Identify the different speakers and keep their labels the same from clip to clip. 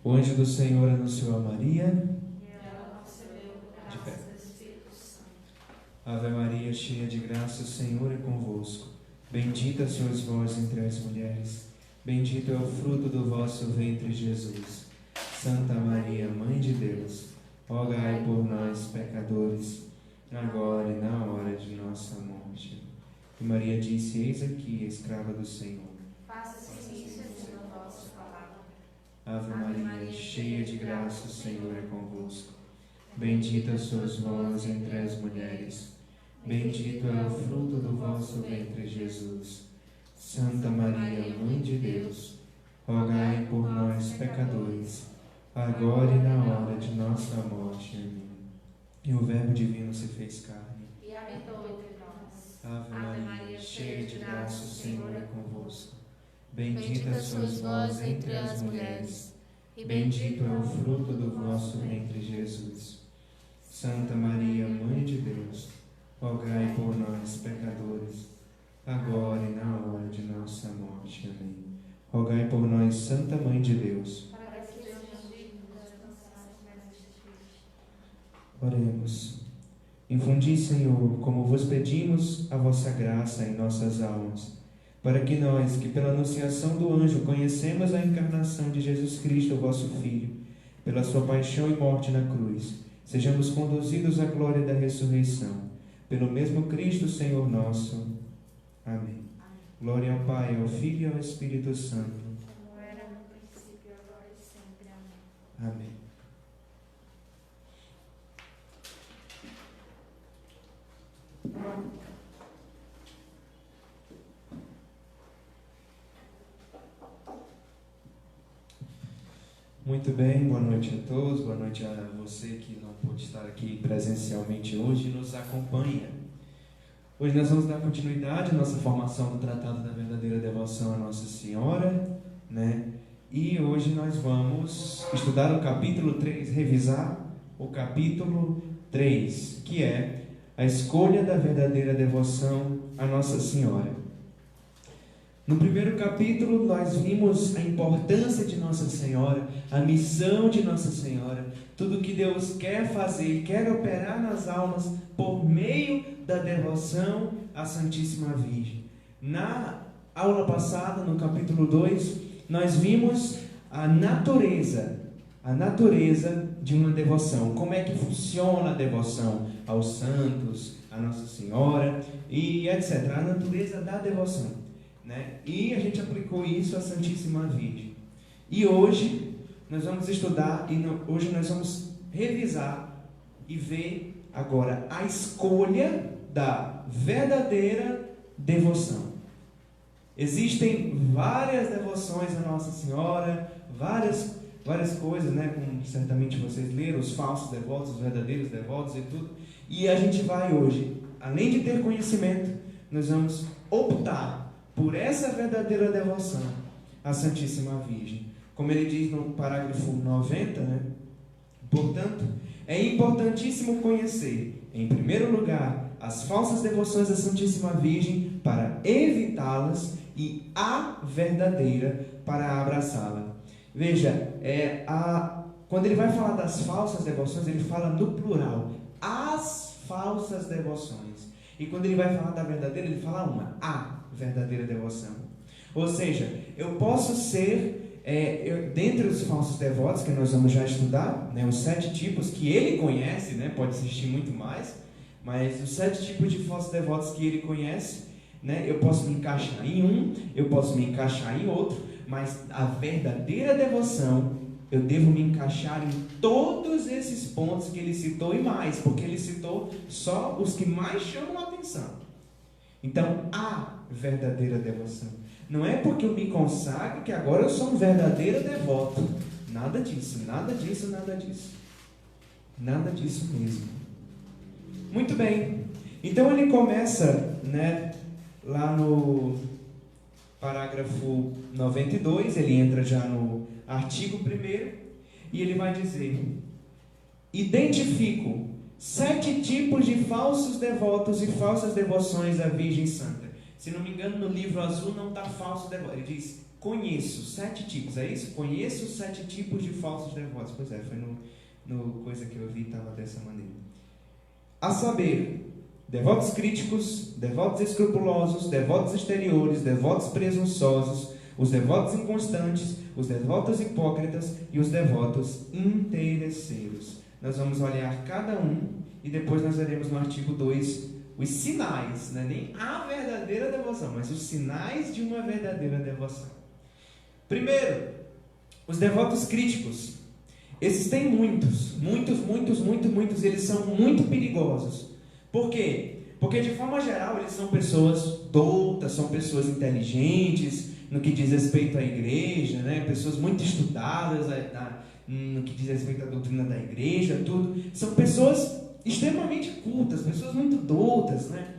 Speaker 1: O anjo do Senhor anunciou a Maria.
Speaker 2: E ela concebeu
Speaker 1: De pé.
Speaker 2: graças ao Espírito Santo.
Speaker 1: Ave Maria, cheia de graça, o Senhor é convosco. Bendita sois vós entre as mulheres. Bendito é o fruto do vosso ventre, Jesus. Santa Maria, Mãe de Deus, rogai por nós, pecadores, agora e na hora de nossa morte. E Maria disse: Eis aqui a escrava do Senhor.
Speaker 2: Faça-se em mim segundo a vossa palavra.
Speaker 1: Ave Maria, cheia de graça, o Senhor é convosco. Bendita sois vós entre as mulheres. Bendito é o fruto do vosso ventre, Jesus. Santa Maria, Mãe de Deus, rogai por nós, pecadores, agora e na hora de nossa morte. Amém. E o Verbo divino se fez carne.
Speaker 2: E habitou entre nós.
Speaker 1: Ave Maria, cheia de graça, o Senhor é convosco. Bendita sois vós entre as mulheres. Bendito é o fruto do vosso ventre, Jesus. Santa Maria, Mãe de Deus, rogai por nós, pecadores, agora e na hora de nossa morte. Amém. Rogai por nós, Santa Mãe de Deus.
Speaker 2: Para que sejamos dignos de alcançar as promessas de Cristo.
Speaker 1: Oremos. Infundi, Senhor, como vos pedimos, a vossa graça em nossas almas, para que nós, que pela anunciação do anjo conhecemos a encarnação de Jesus Cristo, vosso Filho, pela sua paixão e morte na cruz, sejamos conduzidos à glória da ressurreição. Pelo mesmo Cristo, Senhor nosso. Amém. Glória ao Pai, ao Filho e ao Espírito Santo.
Speaker 2: Como era no princípio, agora e sempre. Amém.
Speaker 1: Amém. Muito bem, boa noite a todos, boa noite a você que não pôde estar aqui presencialmente hoje e nos acompanha. Hoje nós vamos dar continuidade à nossa formação do Tratado da Verdadeira Devoção à Nossa Senhora, né? E hoje nós vamos estudar o capítulo 3, revisar o capítulo 3, que é a escolha da verdadeira devoção à Nossa Senhora. No primeiro capítulo, nós vimos a importância de Nossa Senhora, a missão de Nossa Senhora, tudo que Deus quer fazer, quer operar nas almas por meio da devoção à Santíssima Virgem. Na aula passada, no capítulo 2, nós vimos a natureza de uma devoção, como é que funciona a devoção aos santos, a Nossa Senhora e etc. A natureza da devoção. Né? E a gente aplicou isso à Santíssima Virgem. E hoje nós vamos estudar, hoje nós vamos revisar e ver agora a escolha da verdadeira devoção. Existem várias devoções à Nossa Senhora, várias coisas, né? Como certamente vocês leram, os falsos devotos, os verdadeiros devotos e tudo. E a gente vai hoje, além de ter conhecimento, nós vamos optar por essa verdadeira devoção à Santíssima Virgem. Como ele diz no parágrafo 90, né? Portanto, é importantíssimo conhecer, em primeiro lugar, as falsas devoções à Santíssima Virgem para evitá-las e a verdadeira para abraçá-la. Veja, quando ele vai falar das falsas devoções, ele fala no plural, as falsas devoções. E quando ele vai falar da verdadeira, ele fala a verdadeira devoção. Ou seja, eu posso ser, dentre os falsos devotos, que nós vamos já estudar, né, os 7 tipos que ele conhece, né, pode existir muito mais, mas os 7 tipos de falsos devotos que ele conhece, né, eu posso me encaixar em um, eu posso me encaixar em outro, mas a verdadeira devoção, eu devo me encaixar em todos esses pontos que ele citou e mais, porque ele citou só os que mais chamam a atenção. Então, a verdadeira devoção. Não é porque eu me consagro que agora eu sou um verdadeiro devoto. Nada disso, nada disso, nada disso. Nada disso mesmo. Muito bem. Então ele começa, né, lá no parágrafo 92, ele entra já no artigo 1º, e ele vai dizer: identifico 7 tipos de falsos devotos e falsas devoções à Virgem Santa. Se não me engano, no livro azul não está falso devoto. Ele diz conheço 7 tipos, é isso? Conheço 7 tipos de falsos devotos. Pois é, foi no coisa que eu vi, estava dessa maneira. A saber, devotos críticos, devotos escrupulosos, devotos exteriores, devotos presunçosos, os devotos inconstantes, os devotos hipócritas e os devotos interesseiros. Nós vamos olhar cada um e depois nós veremos no artigo 2 os sinais, não é nem a verdadeira devoção, mas os sinais de uma verdadeira devoção. Primeiro, os devotos críticos. Esses têm muitos, eles são muito perigosos. Por quê? Porque de forma geral eles são pessoas doutas, são pessoas inteligentes no que diz respeito à igreja, né? Pessoas muito estudadas no que diz respeito à doutrina da igreja, tudo. São pessoas extremamente cultas, pessoas muito doutas, né?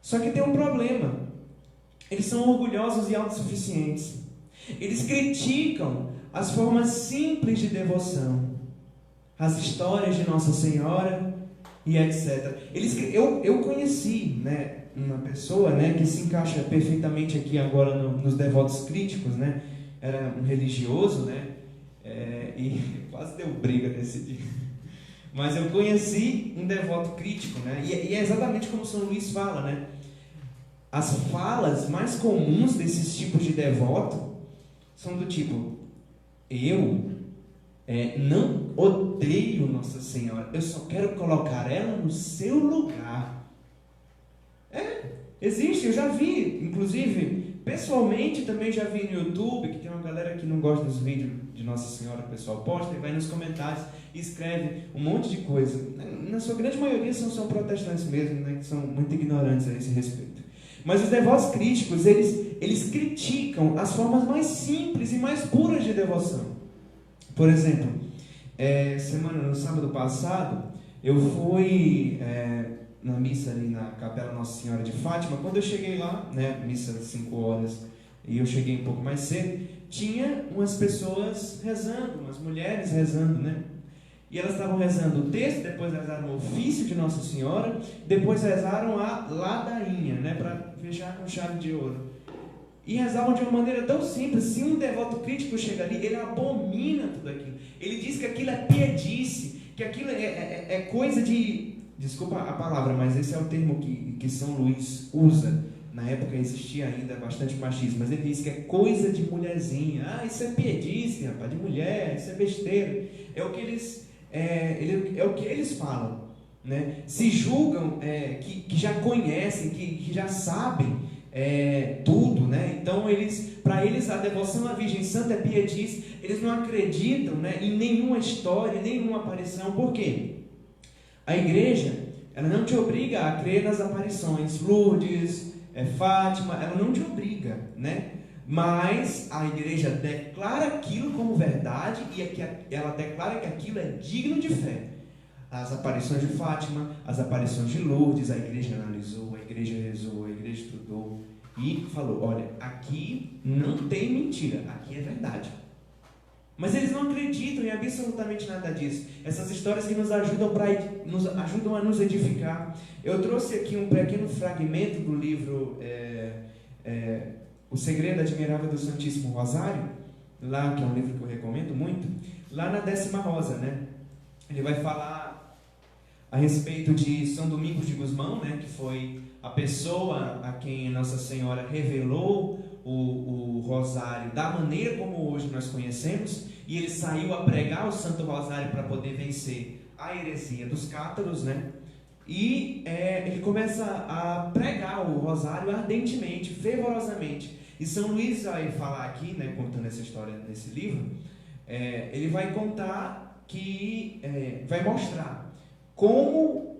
Speaker 1: Só que tem um problema. Eles são orgulhosos e autossuficientes. Eles criticam as formas simples de devoção, as histórias de Nossa Senhora e etc. Eu conheci, né, uma pessoa, né, que se encaixa perfeitamente aqui agora nos devotos críticos, né? Era um religioso, né? E quase deu briga nesse dia. Mas eu conheci um devoto crítico, né? E é exatamente como São Luís fala, né? As falas mais comuns desses tipos de devoto são do tipo: eu não odeio Nossa Senhora, eu só quero colocar ela no seu lugar. Existe, eu já vi, inclusive, pessoalmente também já vi no YouTube, que tem uma galera que não gosta dos vídeos de Nossa Senhora, o pessoal posta e vai nos comentários e escreve um monte de coisa. Na sua grande maioria são protestantes mesmo, né, que são muito ignorantes a esse respeito. Mas os devotos críticos, eles criticam as formas mais simples e mais puras de devoção. Por exemplo, no sábado passado, eu fui na missa ali na Capela Nossa Senhora de Fátima. Quando eu cheguei lá, né, missa às 5 horas, e eu cheguei um pouco mais cedo, tinha umas pessoas rezando, umas mulheres rezando, né? E elas estavam rezando o texto, depois rezaram o ofício de Nossa Senhora, depois rezaram a ladainha, né, para fechar com chave de ouro. E rezavam de uma maneira tão simples. Se um devoto crítico chega ali, ele abomina tudo aquilo. Ele diz que aquilo é piedice, que aquilo é coisa de... Desculpa a palavra, mas esse é o termo que São Luís usa. Na época existia ainda bastante machismo, mas ele diz que é coisa de mulherzinha. Isso é piedice, rapaz, de mulher, isso é besteira. É o que eles falam, né? Se julgam que já conhecem, que já sabem tudo, né? Então para eles a devoção à Virgem Santa é piedice. Eles não acreditam, né, em nenhuma história, nenhuma aparição. Por quê? A igreja, ela não te obriga a crer nas aparições. Lourdes, Fátima, ela não te obriga, né? Mas a igreja declara aquilo como verdade e ela declara que aquilo é digno de fé. As aparições de Fátima, as aparições de Lourdes, a igreja analisou, a igreja rezou, a igreja estudou e falou: olha, aqui não tem mentira, aqui é verdade. Mas eles não acreditam em absolutamente nada disso. Essas histórias que nos ajudam a nos edificar. Eu trouxe aqui um pequeno fragmento do livro O Segredo Admirável do Santíssimo Rosário, lá, que é um livro que eu recomendo muito, lá na 10ª rosa, né? Ele vai falar a respeito de São Domingos de Gusmão, né? Que foi a pessoa a quem Nossa Senhora revelou o Rosário da maneira como hoje nós conhecemos, e ele saiu a pregar o Santo Rosário para poder vencer a heresia dos cátaros, né? E ele começa a pregar o Rosário ardentemente, fervorosamente. E São Luís vai falar aqui, né, contando essa história nesse livro, ele vai contar vai mostrar como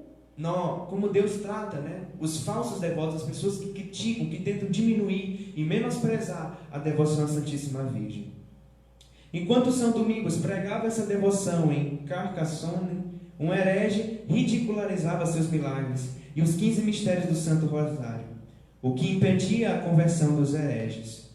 Speaker 1: Deus trata, né, os falsos devotos, as pessoas que criticam, que tentam diminuir e menosprezar a devoção à Santíssima Virgem. Enquanto São Domingos pregava essa devoção em Carcassonne, um herege ridicularizava seus milagres e os 15 mistérios do Santo Rosário, o que impedia a conversão dos hereges.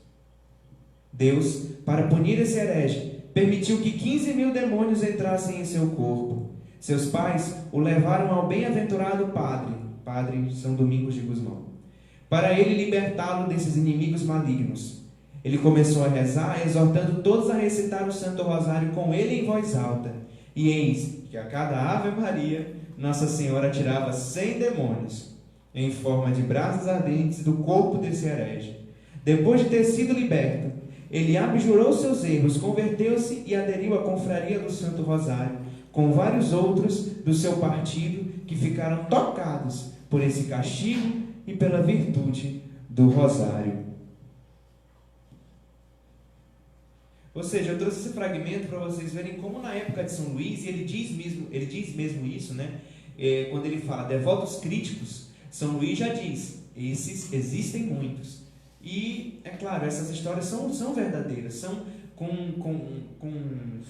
Speaker 1: Deus, para punir esse herege, permitiu que 15.000 demônios entrassem em seu corpo. Seus pais o levaram ao bem-aventurado padre São Domingos de Gusmão, para ele libertá-lo desses inimigos malignos. Ele começou a rezar, exortando todos a recitar o Santo Rosário com ele em voz alta. E eis que a cada Ave Maria, Nossa Senhora tirava 100 demônios, em forma de brasas ardentes, do corpo desse herege. Depois de ter sido liberto, ele abjurou seus erros, converteu-se e aderiu à confraria do Santo Rosário, com vários outros do seu partido que ficaram tocados por esse castigo e pela virtude do Rosário. Ou seja, eu trouxe esse fragmento para vocês verem como na época de São Luís, e ele diz mesmo isso, né? Quando ele fala devotos críticos, São Luís já diz, esses existem muitos. E, é claro, essas histórias são verdadeiras, são com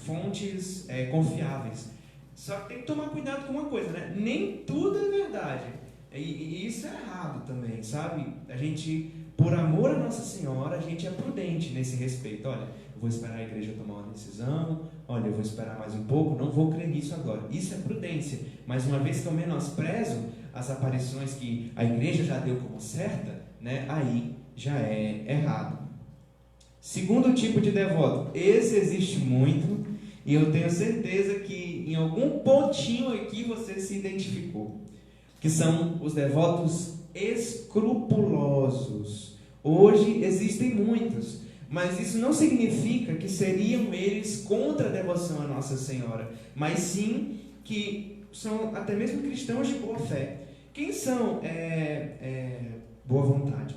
Speaker 1: fontes confiáveis. Só que tem que tomar cuidado com uma coisa, né? Nem tudo é verdade. E isso é errado também, sabe? A gente, por amor a Nossa Senhora, a gente é prudente nesse respeito. Olha, eu vou esperar a igreja tomar uma decisão, olha, eu vou esperar mais um pouco, não vou crer nisso agora. Isso é prudência. Mas uma vez que eu menosprezo as aparições que a igreja já deu como certa, né? Aí já é errado. Segundo tipo de devoto, esse existe muito, e eu tenho certeza que em algum pontinho aqui você se identificou, que são os devotos escrupulosos. Hoje existem muitos, mas isso não significa que seriam eles contra a devoção à Nossa Senhora, mas sim que são até mesmo cristãos de boa fé. Quem são boa vontade?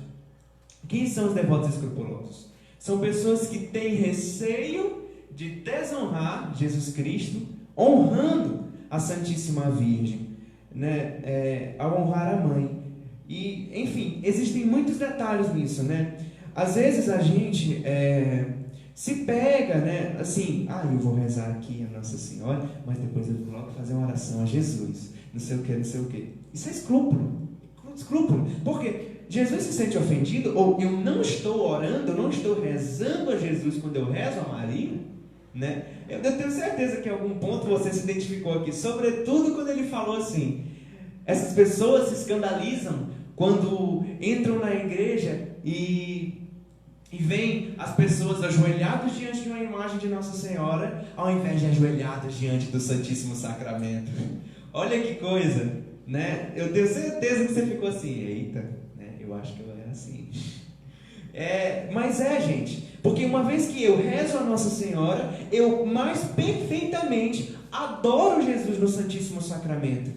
Speaker 1: Quem são os devotos escrupulosos? São pessoas que têm receio de desonrar Jesus Cristo, honrando a Santíssima Virgem, né? Ao honrar a mãe. E, enfim, existem muitos detalhes nisso, né? Às vezes a gente se pega, né? Assim, eu vou rezar aqui a Nossa Senhora, mas depois eu vou logo fazer uma oração a Jesus, não sei o que, não sei o que. Isso é escrúpulo. Porque Jesus se sente ofendido, ou eu não estou orando, eu não estou rezando a Jesus quando eu rezo a Maria, né? Eu tenho certeza que em algum ponto você se identificou aqui, sobretudo quando ele falou assim: essas pessoas se escandalizam quando entram na igreja e veem as pessoas ajoelhadas diante de uma imagem de Nossa Senhora, ao invés de ajoelhadas diante do Santíssimo Sacramento. Olha que coisa, né? Eu tenho certeza que você ficou assim, eita, né? Eu acho que eu era assim. Mas gente, porque uma vez que eu rezo a Nossa Senhora, eu mais perfeitamente adoro Jesus no Santíssimo Sacramento.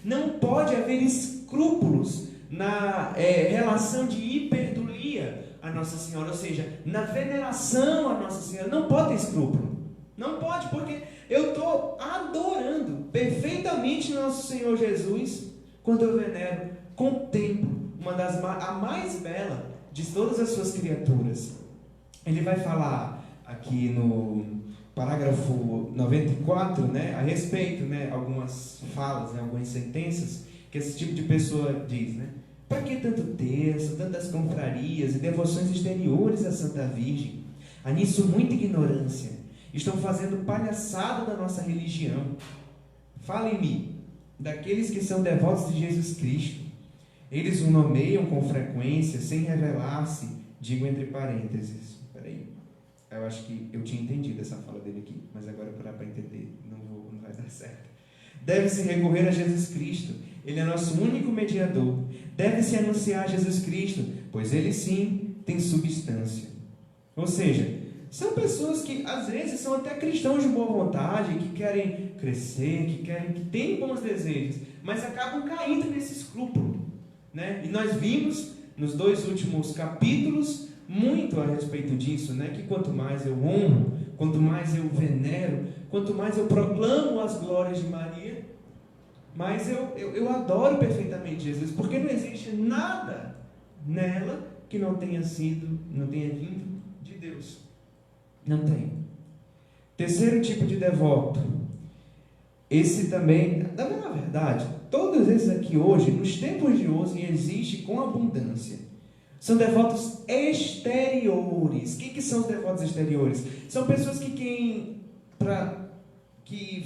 Speaker 1: Não pode haver escrúpulos na relação de hiperdulia a Nossa Senhora, ou seja, na veneração a Nossa Senhora. Não pode ter escrúpulo. Não pode, porque eu estou adorando perfeitamente Nosso Senhor Jesus quando eu venero, contemplo a mais bela de todas as suas criaturas. Ele vai falar aqui no parágrafo 94, né, a respeito, né, algumas falas, né, algumas sentenças que esse tipo de pessoa diz, né? Para que tanto terço, tantas confrarias e devoções exteriores à Santa Virgem? Há nisso muita ignorância. Estão fazendo palhaçada da nossa religião. Falem-me daqueles que são devotos de Jesus Cristo. Eles o nomeiam com frequência, sem revelar-se, digo entre parênteses. Peraí, eu acho que eu tinha entendido essa fala dele aqui, mas agora para entender, não vai dar certo. Deve-se recorrer a Jesus Cristo, Ele é nosso único mediador. Deve-se anunciar Jesus Cristo, pois Ele sim tem substância. Ou seja, são pessoas que às vezes são até cristãos de boa vontade, que querem crescer, que têm bons desejos, mas acabam caindo nesse escrúpulo, né? E nós vimos nos 2 últimos capítulos muito a respeito disso, né? Que quanto mais eu honro, quanto mais eu venero, quanto mais eu proclamo as glórias de Maria, mais eu adoro perfeitamente Jesus, porque não existe nada nela que não tenha vindo de Deus. Não tem. Terceiro tipo de devoto. Esse também, na verdade, todos esses aqui hoje, nos tempos de hoje, existe com abundância. São devotos exteriores. O que são os devotos exteriores? São pessoas que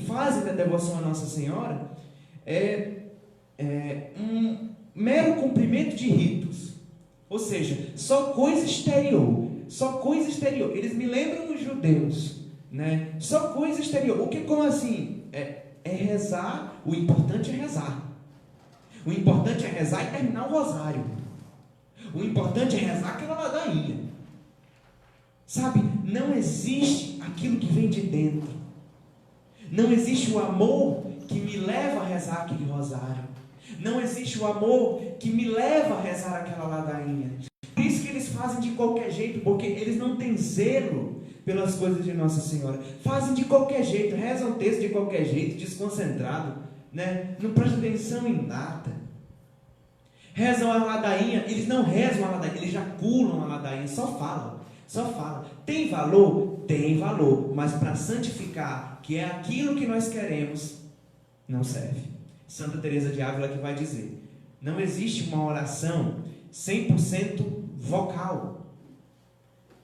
Speaker 1: fazem da devoção à Nossa Senhora um mero cumprimento de ritos. Ou seja, só coisa exterior. só coisa exterior. Eles me lembram os judeus, né? Só coisa exterior. O que, como assim? É rezar. O importante é rezar. O importante é rezar e terminar o rosário. O importante é rezar aquela ladainha. Sabe? Não existe aquilo que vem de dentro. Não existe o amor que me leva a rezar aquele rosário. Não existe o amor que me leva a rezar aquela ladainha. Por isso que eles fazem de qualquer jeito, porque eles não têm zelo pelas coisas de Nossa Senhora. Fazem de qualquer jeito, rezam o texto de qualquer jeito, desconcentrado, né? Não prestam atenção em nada. Rezam a ladainha, eles não rezam a ladainha, eles jaculam a ladainha, só falam. Tem valor? Tem valor, mas para santificar, que é aquilo que nós queremos, não serve. Santa Teresa de Ávila que vai dizer: não existe uma oração 100% vocal.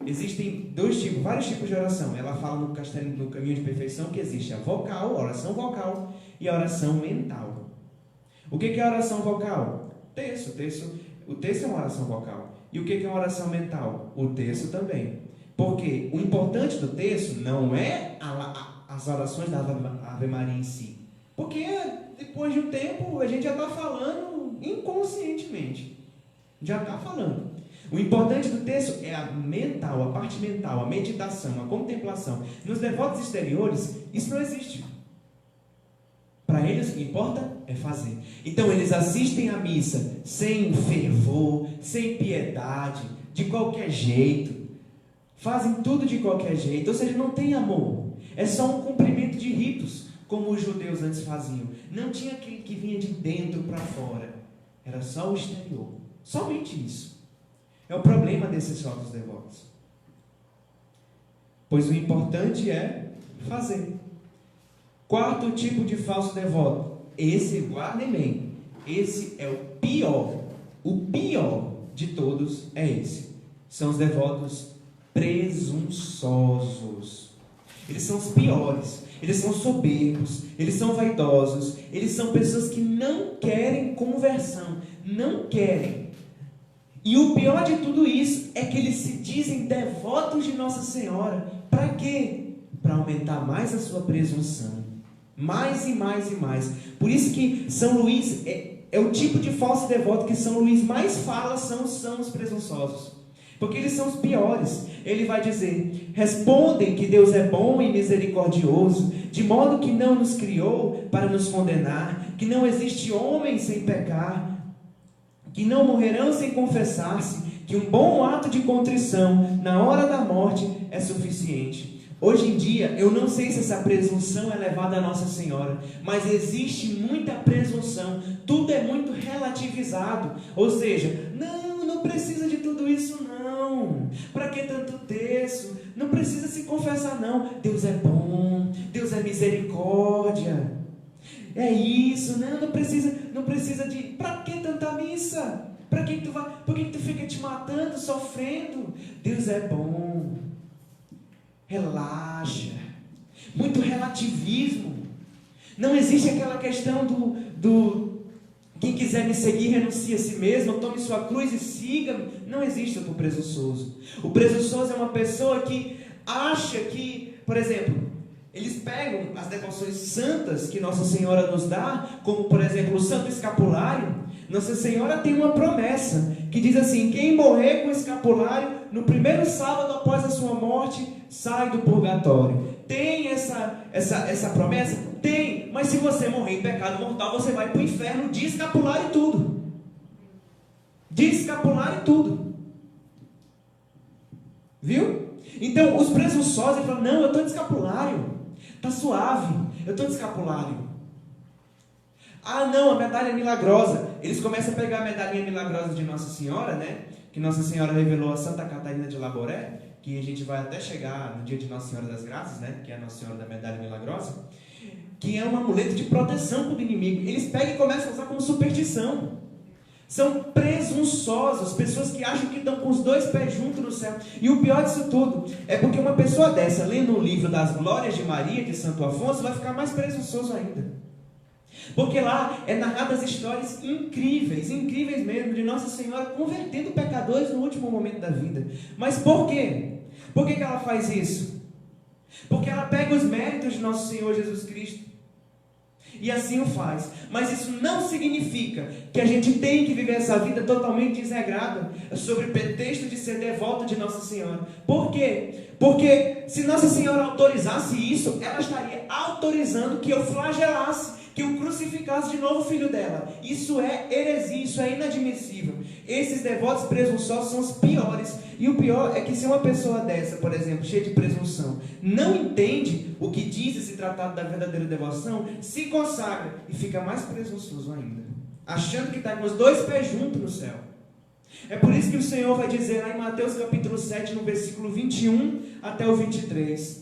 Speaker 1: Existem vários tipos de oração. Ela fala no Caminho de Perfeição que existe a vocal, a oração vocal e a oração mental. O que é a oração vocal? O texto é uma oração vocal. E o que é uma oração mental? O texto também. Porque o importante do texto não é as orações da Ave Maria em si. Porque depois de um tempo a gente já está falando inconscientemente. Já está falando. O importante do texto é a parte mental, a meditação, a contemplação. Nos devotos exteriores, isso não existe. Para eles o que importa é fazer. Então eles assistem à missa sem fervor, sem piedade, de qualquer jeito. Fazem tudo de qualquer jeito, ou seja, não tem amor. É só um cumprimento de ritos, como os judeus antes faziam. Não tinha aquele que vinha de dentro para fora. Era só o exterior. Somente isso. É o problema desses falsos devotos. Pois o importante é fazer. Quarto tipo de falso devoto. Esse, guardem bem, esse é o pior. O pior de todos é esse. São os devotos presunçosos. Eles são os piores. Eles são soberbos. Eles são vaidosos. Eles são pessoas que não querem conversão. Não querem. E o pior de tudo isso é que eles se dizem devotos de Nossa Senhora. Para quê? Para aumentar mais a sua presunção. Mais e mais e mais. Por isso que São Luís é o tipo de falso devoto que São Luís mais fala são os presunçosos. Porque eles são os piores. Ele vai dizer: respondem que Deus é bom e misericordioso, de modo que não nos criou para nos condenar, que não existe homem sem pecar, que não morrerão sem confessar-se, que um bom ato de contrição na hora da morte é suficiente. Hoje em dia, eu não sei se essa presunção é levada a Nossa Senhora, mas existe muita presunção, tudo é muito relativizado, ou seja, não precisa de tudo isso não, para que tanto texto, não precisa se confessar não, Deus é bom, Deus é misericórdia, é isso, não precisa de, para que tanta missa, por que tu fica te matando, sofrendo, Deus é bom. Relaxa. Muito relativismo. Não existe aquela questão do quem quiser me seguir, renuncie a si mesmo, tome sua cruz e siga-me. Não existe o presunçoso. O presunçoso é uma pessoa que acha que, por exemplo, eles pegam as devoções santas que Nossa Senhora nos dá, como por exemplo o Santo Escapulário. Nossa Senhora tem uma promessa que diz assim: quem morrer com o escapulário no primeiro sábado após a sua morte sai do purgatório. Tem essa promessa? Tem, mas se você morrer em pecado mortal, você vai para o inferno de escapulário e tudo. De escapulário e tudo. Viu? Então os presunçosos falam: não, eu estou de escapulário, está suave, eu estou de escapulário. Ah não, a medalha é milagrosa. Eles começam a pegar a medalhinha milagrosa de Nossa Senhora, né? Que Nossa Senhora revelou a Santa Catarina de Laboré, que a gente vai até chegar no dia de Nossa Senhora das Graças, né? Que é a Nossa Senhora da Medalha Milagrosa, que é um amuleto de proteção do inimigo. Eles pegam e começam a usar como superstição. São presunçosos, pessoas que acham que estão com os dois pés juntos no céu. E o pior disso tudo é porque uma pessoa dessa, lendo o livro das Glórias de Maria, de Santo Afonso, vai ficar mais presunçoso ainda. Porque lá é narradas histórias incríveis, incríveis mesmo, de Nossa Senhora convertendo pecadores no último momento da vida. Mas por quê? Por que ela faz isso? Porque ela pega os méritos de Nosso Senhor Jesus Cristo e assim o faz. Mas isso não significa que a gente tem que viver essa vida totalmente desregrada, sob o pretexto de ser devoto de Nossa Senhora. Por quê? Porque se Nossa Senhora autorizasse isso, ela estaria autorizando que eu flagelasse, que eu crucificasse de novo o filho dela. Isso é heresia, isso é inadmissível. Esses devotos presunçosos são os piores. E o pior é que se uma pessoa dessa, por exemplo, cheia de presunção, não entende o que diz esse tratado da verdadeira devoção, se consagra e fica mais presunçoso ainda, achando que está com os dois pés juntos no céu. É por isso que o Senhor vai dizer lá em Mateus capítulo 7, no versículo 21 até o 23.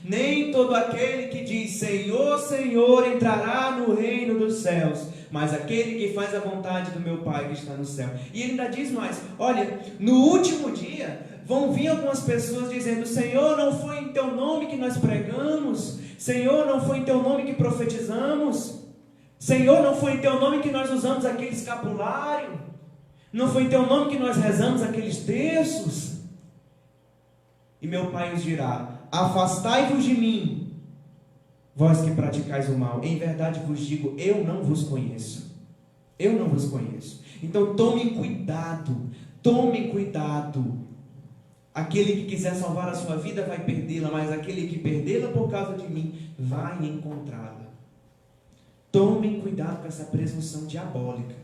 Speaker 1: Nem todo aquele que diz Senhor, Senhor entrará no reino dos céus, mas aquele que faz a vontade do meu Pai que está no céu. E ele ainda diz mais, olha, no último dia vão vir algumas pessoas dizendo, Senhor, não foi em teu nome que nós pregamos, Senhor, não foi em teu nome que profetizamos, Senhor, não foi em teu nome que nós usamos aquele escapulário, não foi em teu nome que nós rezamos aqueles terços. E meu Pai os dirá, afastai-vos de mim, vós que praticais o mal, em verdade vos digo, eu não vos conheço. Eu não vos conheço. Então tomem cuidado, tomem cuidado. Aquele que quiser salvar a sua vida vai perdê-la, mas aquele que perdê-la por causa de mim vai encontrá-la. Tomem cuidado com essa presunção diabólica.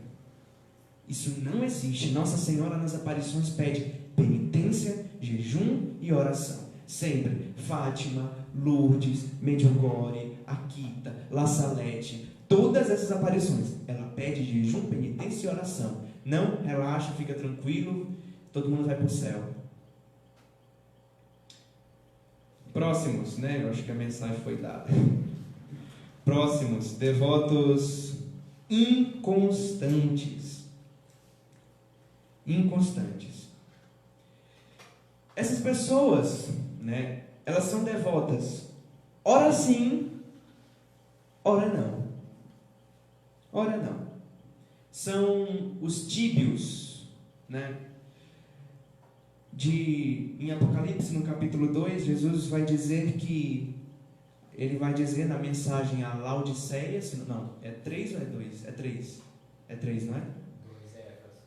Speaker 1: Isso não existe. Nossa Senhora nas aparições pede penitência, jejum e oração. Sempre. Fátima, Lourdes, Medjugorje, Akita, La Salete, todas essas aparições, ela pede jejum, penitência e oração. Não, relaxa, fica tranquilo, todo mundo vai para o céu. Próximos, né? Eu acho que a mensagem foi dada. Próximos, devotos inconstantes. Inconstantes. Essas pessoas, né, elas são devotas, ora sim, ora não. Ora não. São os tíbios, né? Em Apocalipse, no capítulo 2, Jesus vai dizer que, ele vai dizer na mensagem a Laodiceia, não, é 3 ou é 2? É 3. É 3, não é?
Speaker 3: 2 é Éfeso.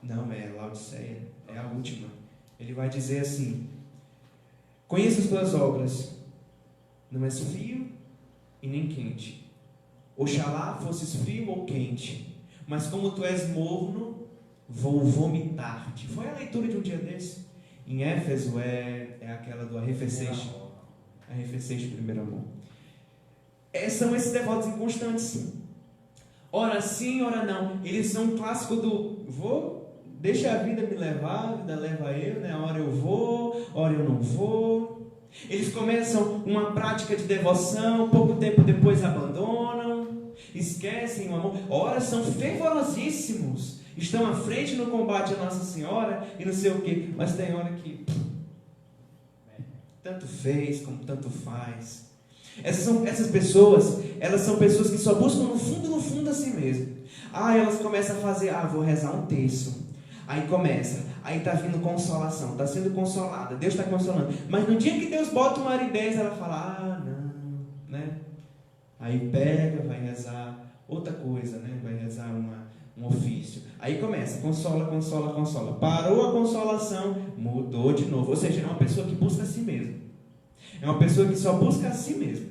Speaker 1: Não, é Laodiceia, é a última. Ele vai dizer assim, conheço as tuas obras, não és frio e nem quente. Oxalá fosses frio ou quente, mas como tu és morno, vou vomitar-te. Foi a leitura de um dia desse. Em Éfeso é aquela do arrefeceste. Arrefeceste primeiro amor. São esses devotos inconstantes. Ora sim, ora não. Eles são um clássico do deixa a vida me levar, a vida leva eu, né? Ora eu vou, ora eu não vou. Eles começam uma prática de devoção, pouco tempo depois abandonam, esquecem o amor. Ora são fervorosíssimos, estão à frente no combate a Nossa Senhora e não sei o que, mas tem hora que tanto fez como tanto faz. Essas pessoas, elas são pessoas que só buscam no fundo a si mesmo. Elas começam a fazer, vou rezar um terço. Aí começa, aí está vindo consolação, está sendo consolada, Deus está consolando. Mas no dia que Deus bota uma aridez, ela fala, não, né? Aí pega, vai rezar outra coisa, né? Vai rezar um ofício. Aí começa, consola. Parou a consolação, mudou de novo. Ou seja, é uma pessoa que busca a si mesmo. É uma pessoa que só busca a si mesmo.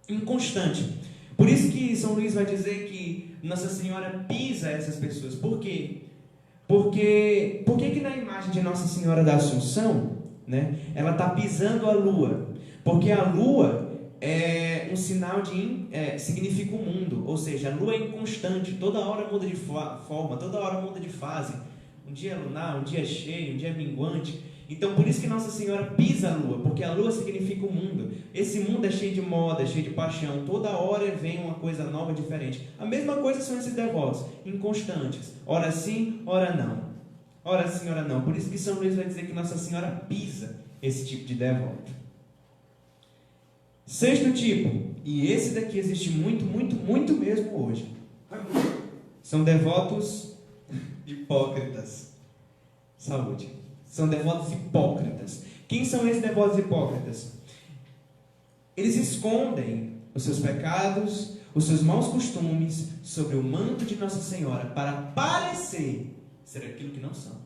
Speaker 1: Inconstante. Por isso que São Luís vai dizer que Nossa Senhora pisa essas pessoas. Por quê? Por que na imagem de Nossa Senhora da Assunção, né, ela está pisando a lua? Porque a lua é um sinal significa o mundo, ou seja, a lua é inconstante, toda hora muda de forma, toda hora muda de fase. Um dia é lunar, um dia é cheio, um dia é minguante. Então por isso que Nossa Senhora pisa a lua, porque a lua significa o mundo. Esse mundo é cheio de moda, cheio de paixão, toda hora vem uma coisa nova, diferente. A mesma coisa são esses devotos, inconstantes, ora sim, ora não. Ora sim, ora não. Por isso que São Luís vai dizer que Nossa Senhora pisa esse tipo de devoto. Sexto tipo, e esse daqui existe muito, muito, muito mesmo hoje. São devotos hipócritas. Saúde. São devotos hipócritas. Quem são esses devotos hipócritas? Eles escondem os seus pecados, os seus maus costumes sobre o manto de Nossa Senhora para parecer ser aquilo que não são.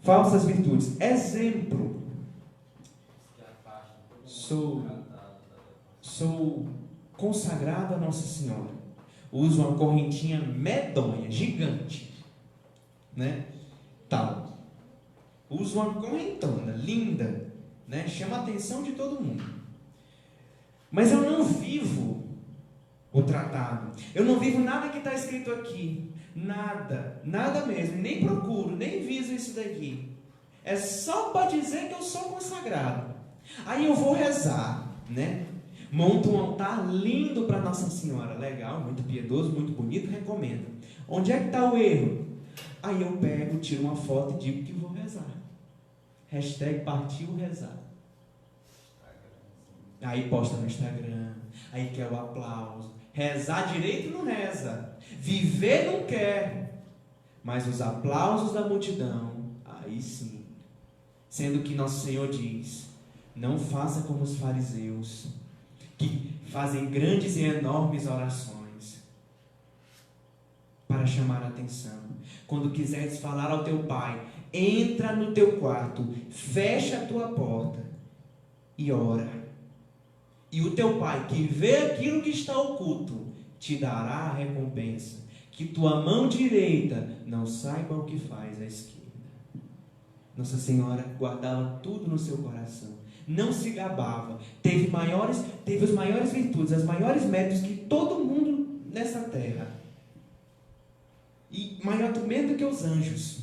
Speaker 1: Falsas virtudes. Exemplo. Sou consagrado a Nossa Senhora. Uso uma correntinha medonha, gigante, né? Tal. Uso uma correntona linda, né? Chama a atenção de todo mundo. Mas eu não vivo o tratado. Eu não vivo nada que está escrito aqui. Nada, nada mesmo. Nem procuro, nem viso isso daqui. É só para dizer que eu sou consagrado. Aí eu vou rezar, né? Monto um altar lindo para Nossa Senhora. Legal, muito piedoso, muito bonito, recomendo. Onde é que está o erro? Aí eu pego, tiro uma foto e digo que vou rezar. Hashtag partiu rezar. Aí posta no Instagram. Aí quer o aplauso. Rezar direito não reza. Viver não quer. Mas os aplausos da multidão, aí sim. Sendo que Nosso Senhor diz: não faça como os fariseus, que fazem grandes e enormes orações para chamar a atenção. Quando quiseres falar ao teu pai, entra no teu quarto, fecha a tua porta e ora. E o teu pai, que vê aquilo que está oculto, te dará a recompensa. Que tua mão direita não saiba o que faz a esquerda. Nossa Senhora guardava tudo no seu coração. Não se gabava. Teve as maiores virtudes, as maiores méritos que todo mundo nessa terra. E maior mesmo do que os anjos.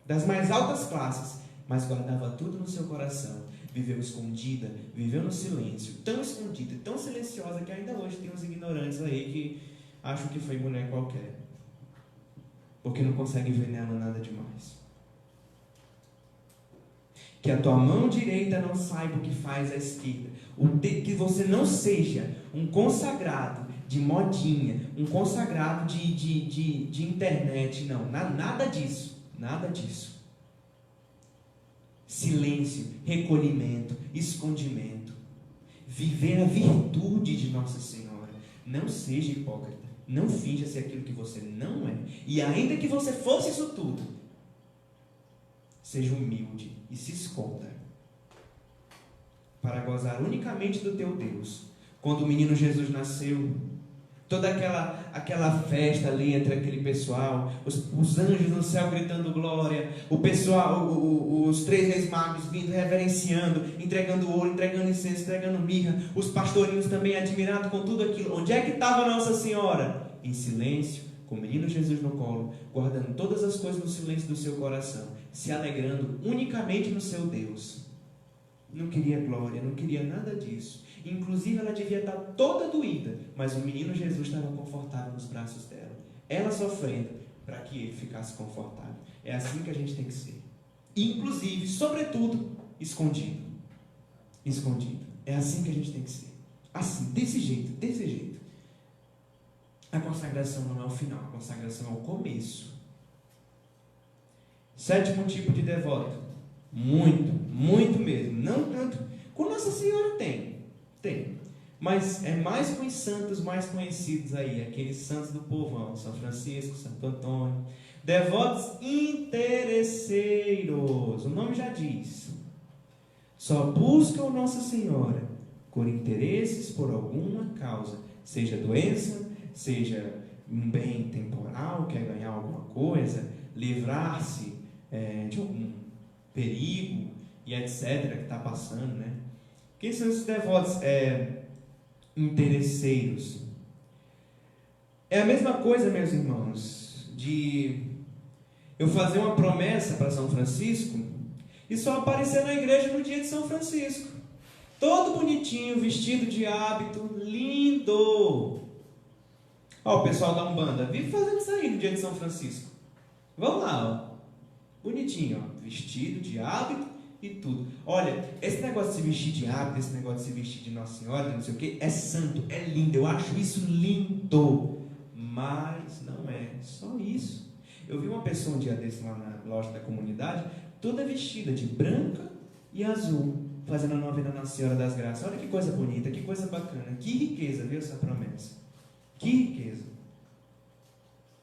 Speaker 1: Das mais altas classes. Mas guardava tudo no seu coração. Viveu escondida, viveu no silêncio. Tão escondida, tão silenciosa que ainda hoje tem uns ignorantes aí que acham que foi mulher qualquer. Porque não conseguem ver nela nada demais. Que a tua mão direita não saiba o que faz a esquerda. Que você não seja um consagrado de modinha, um consagrado de internet, não. Nada disso. Nada disso. Silêncio, recolhimento, escondimento. Viver a virtude de Nossa Senhora. Não seja hipócrita. Não finja ser aquilo que você não é. E ainda que você fosse isso tudo, seja humilde e se esconda para gozar unicamente do teu Deus. Quando o menino Jesus nasceu, toda aquela festa ali entre aquele pessoal, os anjos no céu gritando glória, o pessoal, os 3 reis magos vindo reverenciando, entregando ouro, entregando incenso, entregando mirra, os pastorinhos também admirados com tudo aquilo. Onde é que estava Nossa Senhora? Em silêncio, com o menino Jesus no colo, guardando todas as coisas no silêncio do seu coração, se alegrando unicamente no seu Deus. Não queria glória, não queria nada disso. Inclusive ela devia estar toda doída, mas o menino Jesus estava confortável nos braços dela. Ela sofrendo para que ele ficasse confortável. É assim que a gente tem que ser. Inclusive, sobretudo, escondido. Escondido. É assim que a gente tem que ser. Assim, desse jeito, desse jeito. A consagração não é o final, a consagração é o começo. 7º tipo de devoto. Muito, muito mesmo. Não tanto. Com Nossa Senhora tem. Mas é mais com os santos mais conhecidos aí. Aqueles santos do povão. São Francisco, Santo Antônio. Devotos interesseiros. O nome já diz. Só buscam Nossa Senhora por interesses, por alguma causa. Seja doença, seja um bem temporal, quer ganhar alguma coisa, livrar-se de algum perigo e etc. que está passando, né? Quem são esses devotos interesseiros? É a mesma coisa, meus irmãos, de eu fazer uma promessa para São Francisco e só aparecer na igreja no dia de São Francisco. Todo bonitinho, vestido de hábito, lindo. Ó, o pessoal da Umbanda vive fazendo isso aí no dia de São Francisco. Vamos lá, ó. Bonitinho, ó, vestido de hábito e tudo. Olha, esse negócio de se vestir de hábito, esse negócio de se vestir de Nossa Senhora, não sei o que, é santo, é lindo, eu acho isso lindo, mas não é só isso. Eu vi uma pessoa um dia desse lá na loja da comunidade, toda vestida de branca e azul, fazendo a novena Nossa Senhora das Graças. Olha que coisa bonita, que coisa bacana, que riqueza, viu, essa promessa? Que riqueza.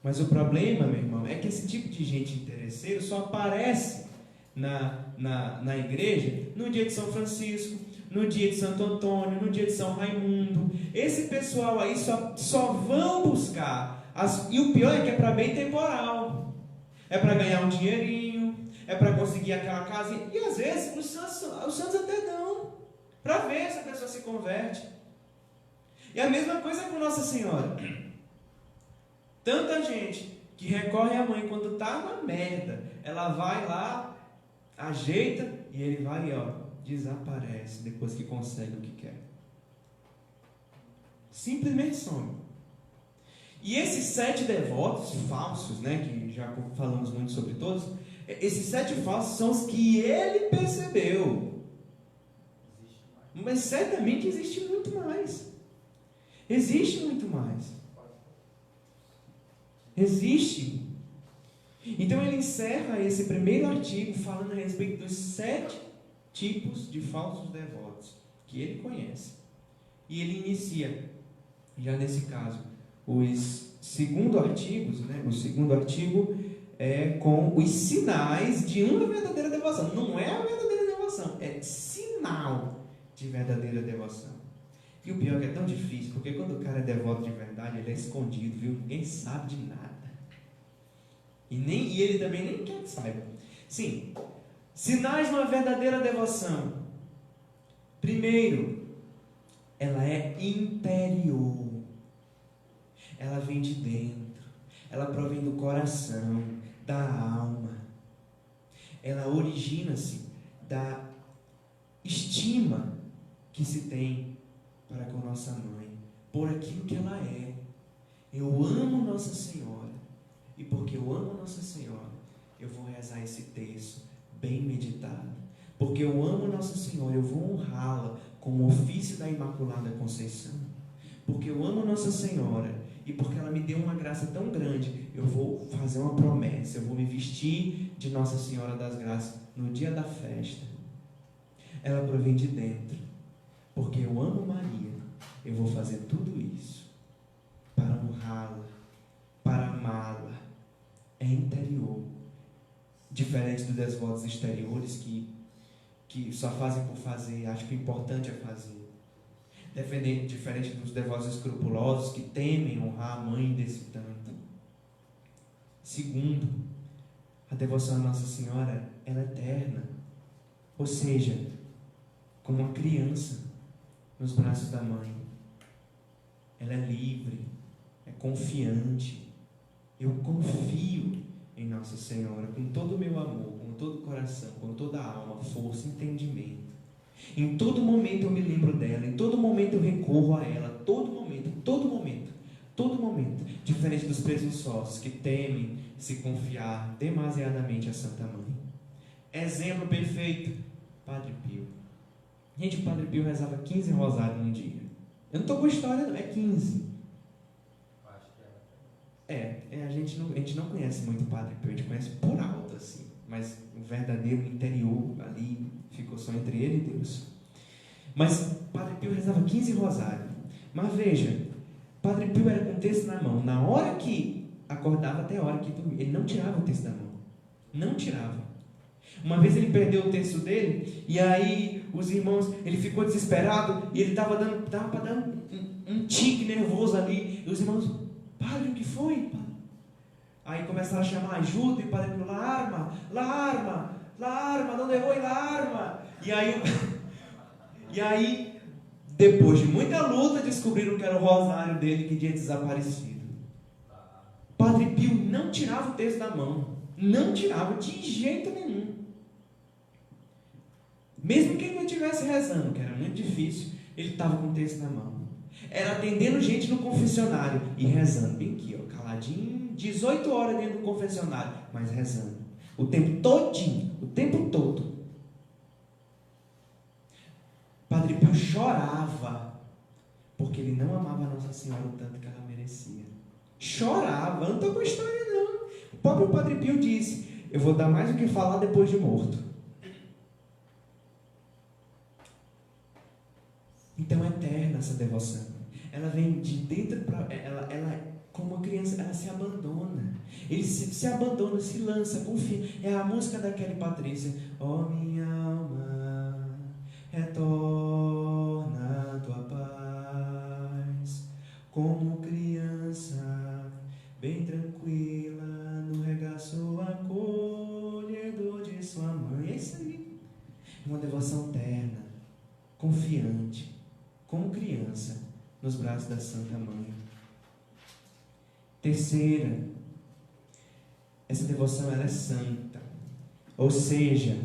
Speaker 1: Mas o problema, meu irmão, é que esse tipo de gente interesseiro só aparece na igreja no dia de São Francisco, no dia de Santo Antônio, no dia de São Raimundo. Esse pessoal aí só vão buscar. E o pior é que é para bem temporal. É para ganhar um dinheirinho, é para conseguir aquela casa. E às vezes os santos até dão, para ver se a pessoa se converte. E a mesma coisa com Nossa Senhora. Tanta gente que recorre à mãe quando está na merda, ela vai lá, ajeita e ele vai e desaparece depois que consegue o que quer. Simplesmente some. E esses 7 devotos falsos, né, que já falamos muito sobre todos, esses 7 falsos são os que ele percebeu. Mas certamente existe muito mais. Existe muito mais. Existe. Então ele encerra esse primeiro artigo falando a respeito dos 7 tipos de falsos devotos que ele conhece. E ele inicia, já nesse caso, os segundo artigos, né? O segundo artigo é com os sinais de uma verdadeira devoção. Não é a verdadeira devoção, é sinal de verdadeira devoção. E o pior é que é tão difícil, porque quando o cara é devoto de verdade, ele é escondido, viu? Ninguém sabe de nada. E ele também nem quer que saiba. Sim, sinais de uma verdadeira devoção. Primeiro, ela é interior. Ela vem de dentro. Ela provém do coração, da alma. Ela origina-se da estima que se tem para com nossa mãe, por aquilo que ela é. Eu amo Nossa Senhora, e porque eu amo Nossa Senhora, eu vou rezar esse texto bem meditado. Porque eu amo Nossa Senhora, eu vou honrá-la com o ofício da Imaculada Conceição. Porque eu amo Nossa Senhora, e porque ela me deu uma graça tão grande, eu vou fazer uma promessa, eu vou me vestir de Nossa Senhora das Graças no dia da festa. Ela provém de dentro. Porque eu amo Maria, eu vou fazer tudo isso para honrá-la, para amá-la. É interior. Diferente dos devotos exteriores que só fazem por fazer, acham que o importante é fazer. Diferente dos devotos escrupulosos que temem honrar a mãe desse tanto. Segundo, a devoção à Nossa Senhora, ela é eterna. Ou seja, como uma criança nos braços da mãe. Ela é livre, é confiante. Eu confio em Nossa Senhora com todo o meu amor, com todo o coração, com toda a alma, força, entendimento. Em todo momento eu me lembro dela, em todo momento eu recorro a ela, todo momento. Diferente dos presunçosos que temem se confiar demasiadamente à Santa Mãe. Exemplo perfeito, Padre Pio. Gente, o Padre Pio rezava 15 rosários num dia. Eu não estou com história, não, é 15. A gente não conhece muito o Padre Pio, a gente conhece por alto, assim. Mas o verdadeiro interior ali ficou só entre ele e Deus. Mas o Padre Pio rezava 15 rosários. Mas veja, o Padre Pio era com o texto na mão. Na hora que acordava até a hora que dormia, ele não tirava o texto da mão. Não tirava. Uma vez ele perdeu o terço dele, e aí os irmãos, ele ficou desesperado, e ele estava para dar um tique nervoso ali, e os irmãos, padre, o que foi? Aí começaram a chamar ajuda, e o padre falou, la arma, não levou la arma. E aí, depois de muita luta, descobriram que era o rosário dele que tinha desaparecido. Padre Pio não tirava o texto da mão, não tirava de jeito nenhum. Mesmo que ele não estivesse rezando, que era muito difícil, ele estava com o texto na mão. Era atendendo gente no confessionário e rezando, bem aqui, caladinho, 18 horas dentro do confessionário, mas rezando. O tempo todinho, o tempo todo. Padre Pio chorava, porque ele não amava a Nossa Senhora o tanto que ela merecia. Chorava, eu não estou com história não. O próprio Padre Pio disse: eu vou dar mais do que falar depois de morto. Então é eterna essa devoção. Ela vem de dentro para ela como uma criança, ela se abandona. Ele se abandona, se lança, confia. É a música da Kelly Patrícia. Ó minha alma, retorna a tua paz, como criança, bem tranquila, no regaço acolhedor de sua mãe. É isso aí. É uma devoção terna, confiante, como criança, nos braços da Santa Mãe. Terceira, essa devoção ela é santa, ou seja,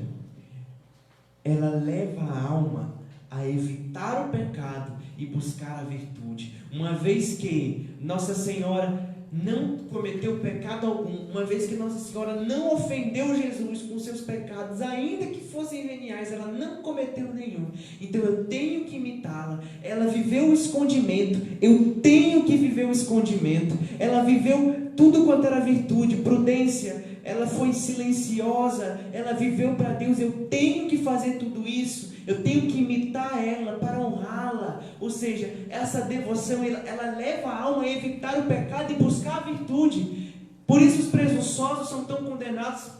Speaker 1: ela leva a alma a evitar o pecado e buscar a virtude. Uma vez que Nossa Senhora não cometeu pecado algum, uma vez que Nossa Senhora não ofendeu Jesus com seus pecados, ainda que fossem veniais, ela não cometeu nenhum. Então eu tenho que imitá-la. Ela viveu o escondimento, eu tenho que viver o escondimento. Ela viveu tudo quanto era virtude, prudência, ela foi silenciosa, ela viveu para Deus. Eu tenho que fazer tudo isso, eu tenho que imitar ela para honrá-la. Ou seja, essa devoção ela leva a alma a evitar o pecado e buscar a virtude. Por isso os presunçosos são tão condenados,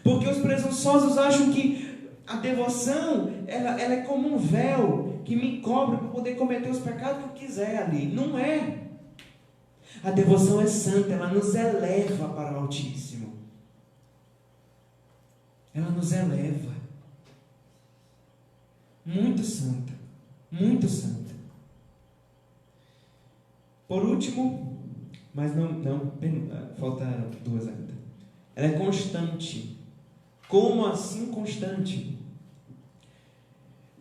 Speaker 1: porque os presunçosos acham que a devoção ela é como um véu que me cobre para poder cometer os pecados que eu quiser ali. Não é. A devoção é santa, ela nos eleva para o Altíssimo. Ela nos eleva. Muito santa, muito santa. Por último, mas não, faltaram duas ainda. Ela é constante. Como assim constante?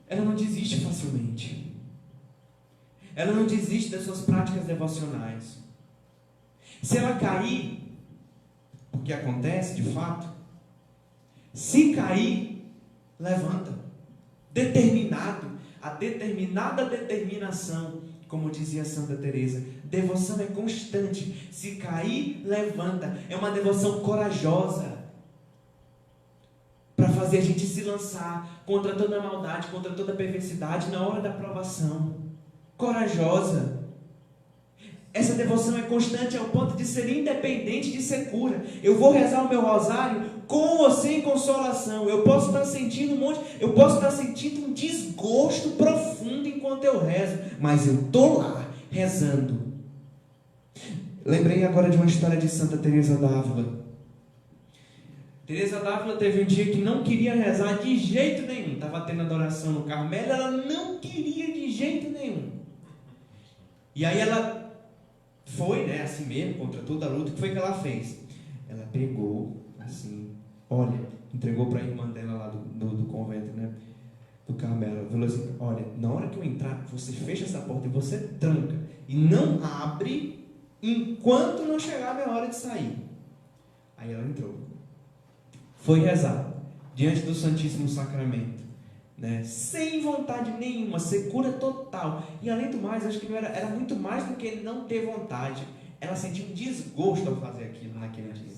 Speaker 1: Ela não desiste facilmente. Ela não desiste das suas práticas devocionais. Se ela cair, o que acontece de fato, se cair, levanta. Determinado, a determinada determinação, como dizia Santa Teresa, devoção é constante. Se cair, levanta. É uma devoção corajosa, para fazer a gente se lançar contra toda a maldade, contra toda a perversidade na hora da provação. Corajosa. Essa devoção é constante ao ponto de ser independente de ser cura. Eu vou rezar o meu rosário com ou sem consolação. Eu posso estar sentindo eu posso estar sentindo um desgosto profundo enquanto eu rezo, mas eu estou lá rezando. Lembrei agora de uma história de Santa Teresa d'Ávila. Teresa d'Ávila teve um dia que não queria rezar de jeito nenhum. Estava tendo adoração no Carmelo, ela não queria de jeito nenhum. E aí ela foi, assim mesmo, contra toda a luta. O que foi que ela fez? Ela pegou, assim, entregou para a irmã dela lá do convento, do Carmelo. Ela falou assim: olha, na hora que eu entrar, você fecha essa porta e você tranca. E não abre enquanto não chegar a minha hora de sair. Aí ela entrou. Foi rezar diante do Santíssimo Sacramento, sem vontade nenhuma, secura total. E além do mais, acho que era muito mais do que não ter vontade. Ela sentiu um desgosto ao fazer aquilo naquele dia.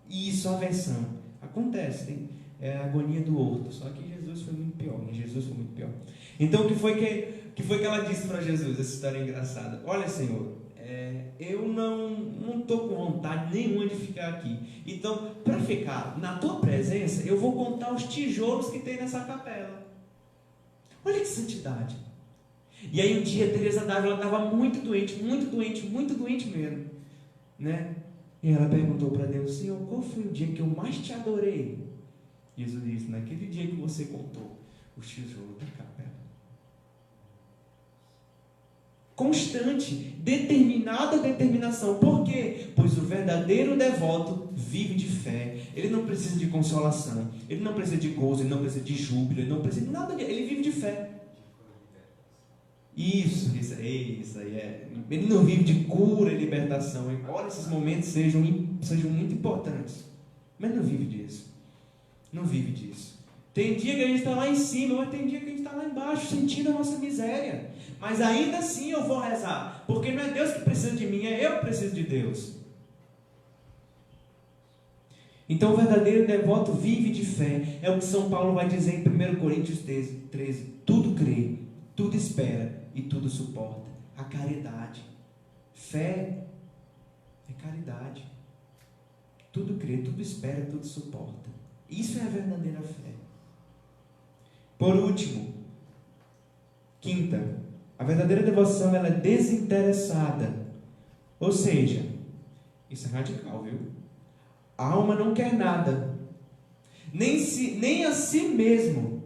Speaker 1: Isso, aversão. Acontece, é a agonia do outro. Só que Jesus foi muito pior. Então o que foi que ela disse para Jesus? Essa história é engraçada. Olha, Senhor, eu não estou com vontade nenhuma de ficar aqui. Então, para ficar na tua presença, eu vou contar os tijolos que tem nessa capela. Olha que santidade. E aí um dia Teresa d'Ávila estava muito doente mesmo, E ela perguntou para Deus: Senhor, qual foi o dia que eu mais te adorei? Jesus disse: naquele dia que você contou os tijolos da capela. Constante, determinada determinação. Por quê? Pois o verdadeiro devoto vive de fé. Ele não precisa de consolação, ele não precisa de gozo, ele não precisa de júbilo, ele não precisa de nada disso. Ele vive de fé. Isso aí é. Ele não vive de cura e libertação, embora esses momentos sejam muito importantes, mas não vive disso. Tem dia que a gente está lá em cima, mas tem dia que a gente está lá embaixo, sentindo a nossa miséria. Mas ainda assim eu vou rezar, porque não é Deus que precisa de mim, é eu que preciso de Deus. Então o verdadeiro devoto vive de fé. É o que São Paulo vai dizer em 1 Coríntios 13. Tudo crê, tudo espera e tudo suporta. A caridade. Fé é caridade. Tudo crê, tudo espera, tudo suporta. Isso é a verdadeira fé. Por último, quinta, a verdadeira devoção ela é desinteressada. Ou seja, isso é radical, viu? A alma não quer nada, nem a si mesmo.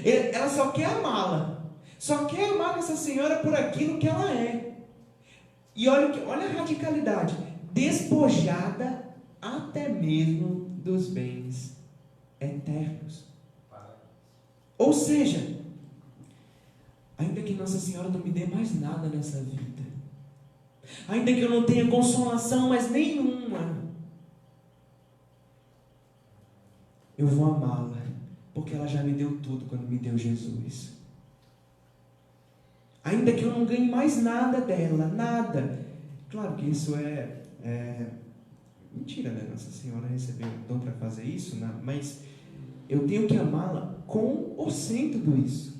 Speaker 1: Ela só quer amá-la. Só quer amar essa senhora por aquilo que ela é. E olha a radicalidade. Despojada até mesmo dos bens eternos. Ou seja, ainda que Nossa Senhora não me dê mais nada nessa vida, ainda que eu não tenha consolação mais nenhuma, eu vou amá-la, porque ela já me deu tudo quando me deu Jesus. Ainda que eu não ganhe mais nada dela, nada. Claro que isso é mentira, né? Nossa Senhora recebeu o dom para fazer isso, né? Mas eu tenho que amá-la com ou sem tudo isso.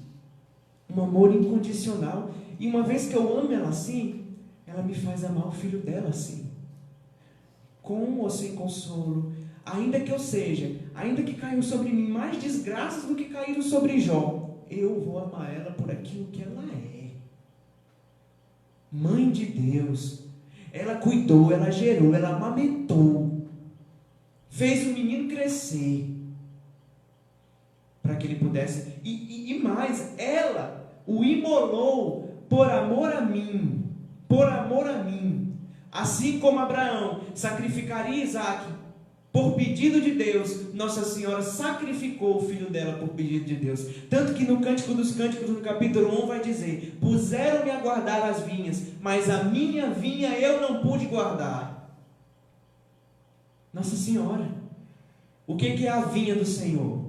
Speaker 1: Um amor incondicional. E uma vez que eu amo ela assim, ela me faz amar o filho dela assim. Com ou sem consolo. Ainda que caiam sobre mim mais desgraças do que caíram sobre Jó, eu vou amar ela por aquilo que ela é. Mãe de Deus. Ela cuidou, ela gerou, ela amamentou. Fez o menino crescer. Para que ele pudesse. E mais, ela o imolou por amor a mim. Por amor a mim. Assim como Abraão sacrificaria Isaque por pedido de Deus, Nossa Senhora sacrificou o filho dela por pedido de Deus. Tanto que no Cântico dos Cânticos, no capítulo 1, vai dizer: puseram-me a guardar as vinhas, mas a minha vinha eu não pude guardar. Nossa Senhora. O que é a vinha do Senhor?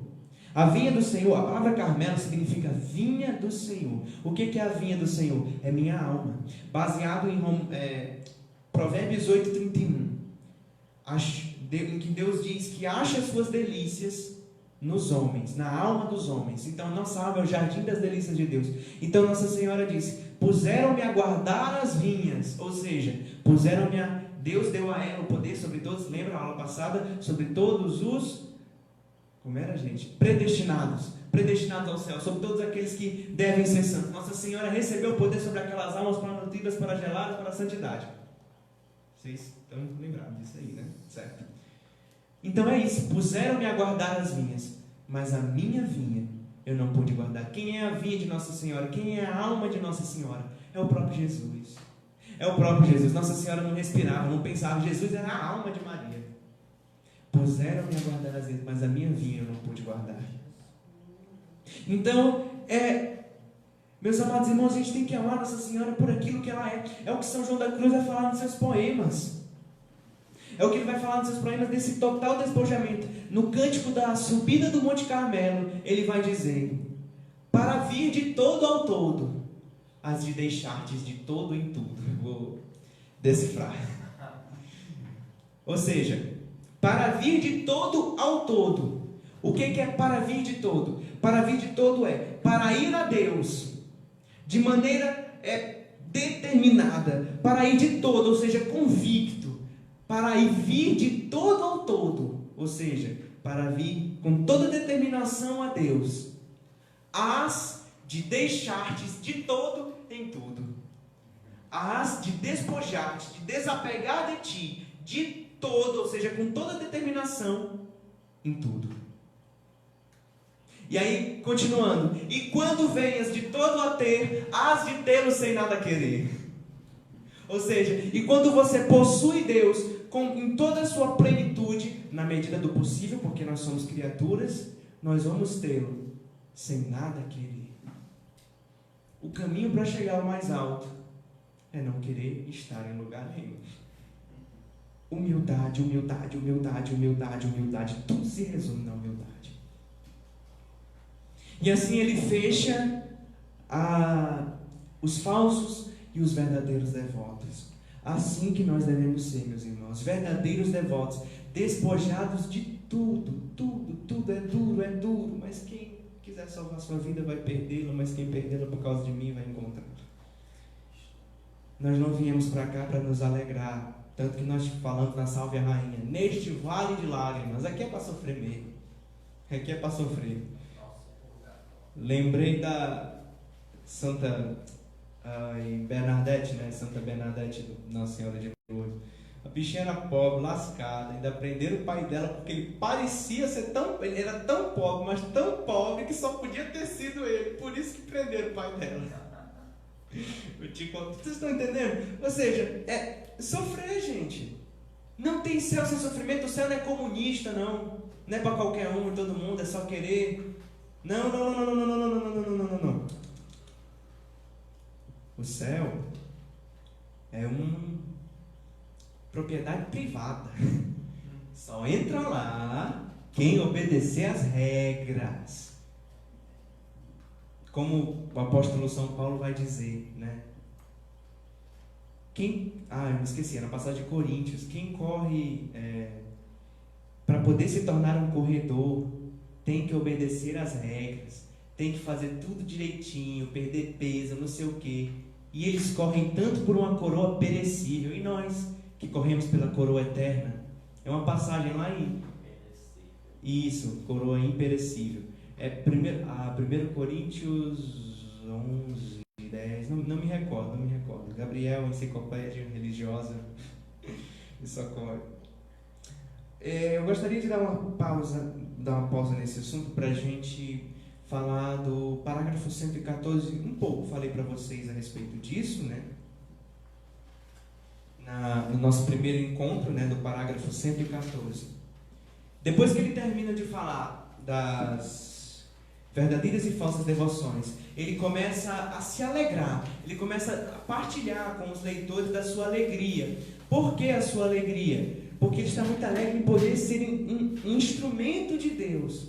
Speaker 1: A vinha do Senhor, a palavra Carmelo significa vinha do Senhor. O que é a vinha do Senhor? É minha alma. Baseado em Provérbios 8:31. Em que Deus diz que acha as suas delícias nos homens, na alma dos homens. Então nossa alma é o jardim das delícias de Deus. Então Nossa Senhora diz: puseram-me a guardar as vinhas. Ou seja, Deus deu a ela o poder sobre todos. Lembra a aula passada? Sobre todos os... Como era, gente? Predestinados ao céu, sobre todos aqueles que devem ser santos. Nossa Senhora recebeu o poder sobre aquelas almas para nutridas, para geladas, para a santidade. Vocês estão lembrados disso aí, né? Certo. Então é isso, puseram-me a guardar as vinhas, mas a minha vinha eu não pude guardar. Quem é a vinha de Nossa Senhora? Quem é a alma de Nossa Senhora? É o próprio Jesus. É o próprio Jesus. Nossa Senhora não respirava, não pensava. Jesus era a alma de Maria. Puseram-me a guardar as vinhas, mas a minha vinha eu não pude guardar. Então, meus amados irmãos, a gente tem que amar Nossa Senhora por aquilo que ela é. É o que São João da Cruz vai falar nos seus poemas. É o que ele vai falar nos seus poemas desse total despojamento. No cântico da subida do Monte Carmelo, ele vai dizer: para vir de todo ao todo, as de deixar-te de todo em tudo. Vou decifrar. Ou seja, para vir de todo ao todo. O que é para vir de todo? Para vir de todo é para ir a Deus de maneira determinada, para ir de todo, ou seja, convicto, para ir vir de todo ao todo, ou seja, para vir com toda determinação a Deus, as de deixar-te de todo em tudo, as de despojar-te, de desapegar de ti, de todo, ou seja, com toda determinação em tudo. E aí, continuando: e quando venhas de todo a ter, hás de tê-lo sem nada querer. Ou seja, e quando você possui Deus em toda a sua plenitude, na medida do possível, porque nós somos criaturas, nós vamos tê-lo sem nada querer. O caminho para chegar ao mais alto é não querer estar em lugar nenhum. Humildade, humildade, humildade, humildade, humildade. Tudo se resume na humildade. E assim ele fecha os falsos e os verdadeiros devotos. Assim que nós devemos ser, meus irmãos, verdadeiros devotos, despojados de tudo é duro, mas quem quiser salvar sua vida vai perdê-la, mas quem perdê-la por causa de mim vai encontrar. Nós não viemos para cá para nos alegrar, tanto que nós falamos na Salve a Rainha, neste vale de lágrimas, aqui é para sofrer mesmo, aqui é para sofrer. Lembrei da Santa Bernadette, né? Santa Bernadette, Nossa Senhora de Lourdes. A bichinha era pobre, lascada, ainda prenderam o pai dela porque ele parecia ser ele era tão pobre, mas tão pobre que só podia ter sido ele, por isso que prenderam o pai dela. Vocês estão entendendo? Ou seja, sofrer, gente. Não tem céu sem sofrimento. O céu não é comunista, não. Não é para qualquer um e todo mundo, é só querer. Não. O céu é uma propriedade privada. Só entra lá quem obedecer às regras. Como o apóstolo São Paulo vai dizer, né? Eu me esqueci, era na passagem de Coríntios. Quem corre para poder se tornar um corredor tem que obedecer às regras, tem que fazer tudo direitinho, perder peso, não sei o quê. E eles correm tanto por uma coroa perecível. E nós, que corremos pela coroa eterna, é uma passagem lá em... Isso, coroa imperecível. 1 Coríntios 11, 10, não me recordo. Gabriel, enciclopédia religiosa, me socorre. Eu gostaria de dar uma pausa nesse assunto para a gente falar do parágrafo 114, um pouco falei para vocês a respeito disso, né? No nosso primeiro encontro, né, do parágrafo 114. Depois que ele termina de falar das verdadeiras e falsas devoções, ele começa a se alegrar, ele começa a partilhar com os leitores da sua alegria. Por que a sua alegria? Porque ele está muito alegre em poder ser um instrumento de Deus,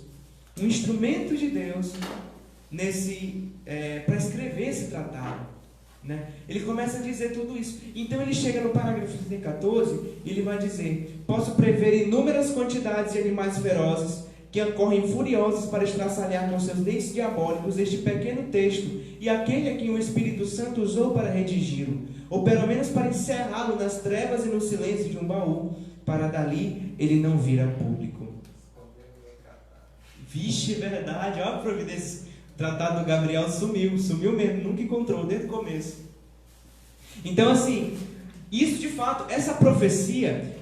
Speaker 1: para escrever esse tratado, né? Ele começa a dizer tudo isso. Então ele chega no parágrafo 114 e ele vai dizer: posso prever inúmeras quantidades de animais ferozes que correm furiosos para estraçalhar com seus dentes diabólicos este pequeno texto e aquele a quem o Espírito Santo usou para redigi-lo, ou pelo menos para encerrá-lo nas trevas e no silêncio de um baú, para dali ele não vir a público. Vixe, verdade, olha a providência. O tratado do Gabriel sumiu mesmo, nunca encontrou, desde o começo. Então assim, isso de fato, essa profecia,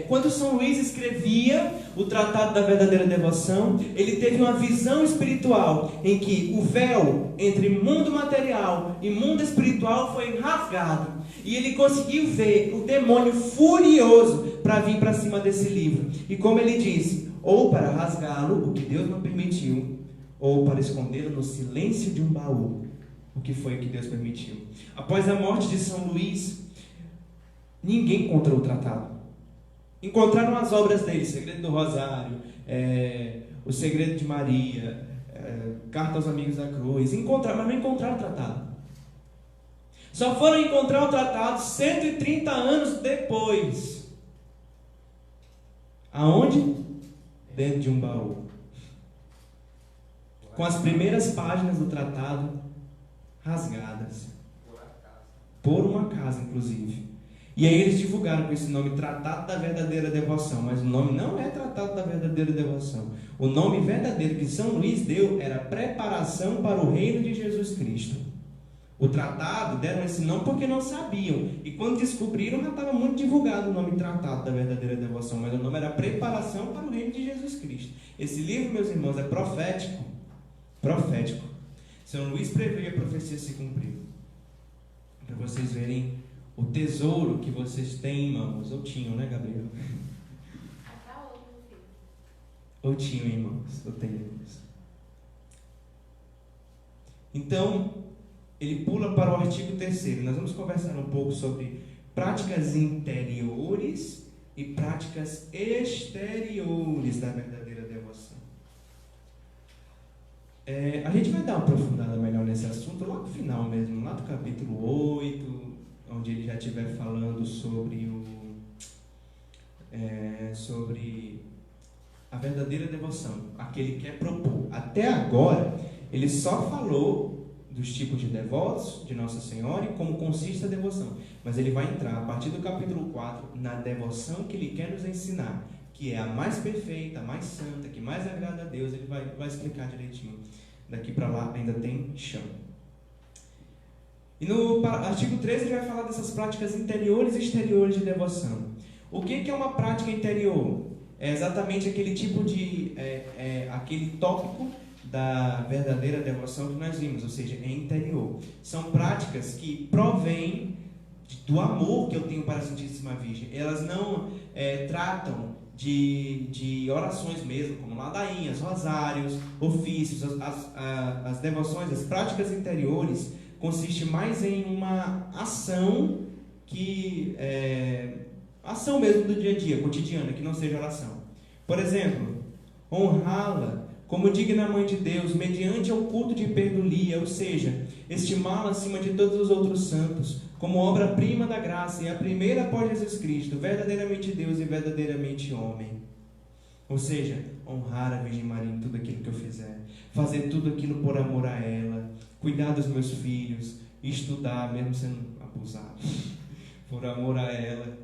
Speaker 1: quando São Luís escrevia o Tratado da Verdadeira Devoção, ele teve uma visão espiritual em que o véu entre mundo material e mundo espiritual foi rasgado. E ele conseguiu ver o demônio furioso para vir para cima desse livro. E como ele disse, ou para rasgá-lo, o que Deus não permitiu, ou para escondê-lo no silêncio de um baú, o que foi que Deus permitiu. Após a morte de São Luís, ninguém encontrou o tratado. Encontraram as obras dele, Segredo do Rosário, O Segredo de Maria, Carta aos Amigos da Cruz. Encontraram, mas não encontraram o tratado. Só foram encontrar o tratado 130 anos depois. Aonde? Dentro de um baú. Com as primeiras páginas do tratado rasgadas. Por um acaso, inclusive. E aí eles divulgaram com esse nome Tratado da Verdadeira Devoção, mas o nome não é Tratado da Verdadeira Devoção. O nome verdadeiro que São Luís deu era Preparação para o Reino de Jesus Cristo. O tratado deram esse nome porque não sabiam, e quando descobriram já estava muito divulgado o nome Tratado da Verdadeira Devoção, mas o nome era Preparação para o Reino de Jesus Cristo. Esse livro, meus irmãos, é profético. Profético. São Luís preveio a profecia se cumprir. Para vocês verem o tesouro que vocês têm, irmãos. Ou tinham, né, Gabriel? Ou tinham, irmãos. Ou tem, irmãos. Então, ele pula para o artigo 3º. Nós vamos conversar um pouco sobre práticas interiores e práticas exteriores da verdadeira devoção. A gente vai dar uma aprofundada melhor nesse assunto lá no final mesmo, lá do capítulo 8, onde ele já estiver falando sobre sobre a verdadeira devoção, a que ele quer propor. Até agora, ele só falou dos tipos de devotos de Nossa Senhora e como consiste a devoção. Mas ele vai entrar, a partir do capítulo 4, na devoção que ele quer nos ensinar, que é a mais perfeita, a mais santa, que mais agrada a Deus. Ele vai explicar direitinho. Daqui para lá ainda tem chão. E no artigo 13 ele vai falar dessas práticas interiores e exteriores de devoção. O que é uma prática interior? É exatamente aquele tipo de... aquele tópico da verdadeira devoção que nós vimos, ou seja, é interior. São práticas que provêm do amor que eu tenho para a Santíssima Virgem. Elas não tratam de orações mesmo, como ladainhas, rosários, ofícios. As devoções, as práticas interiores, consiste mais em uma ação que ação mesmo do dia a dia, cotidiana, que não seja oração. Por exemplo, honrá-la como digna mãe de Deus, mediante ao culto de perdulia, ou seja, estimá-la acima de todos os outros santos, como obra-prima da graça e a primeira após Jesus Cristo, verdadeiramente Deus e verdadeiramente homem. Ou seja, honrar a Virgem Maria em tudo aquilo que eu fizer, fazer tudo aquilo por amor a ela, cuidar dos meus filhos, estudar, mesmo sendo abusado, por amor a ela,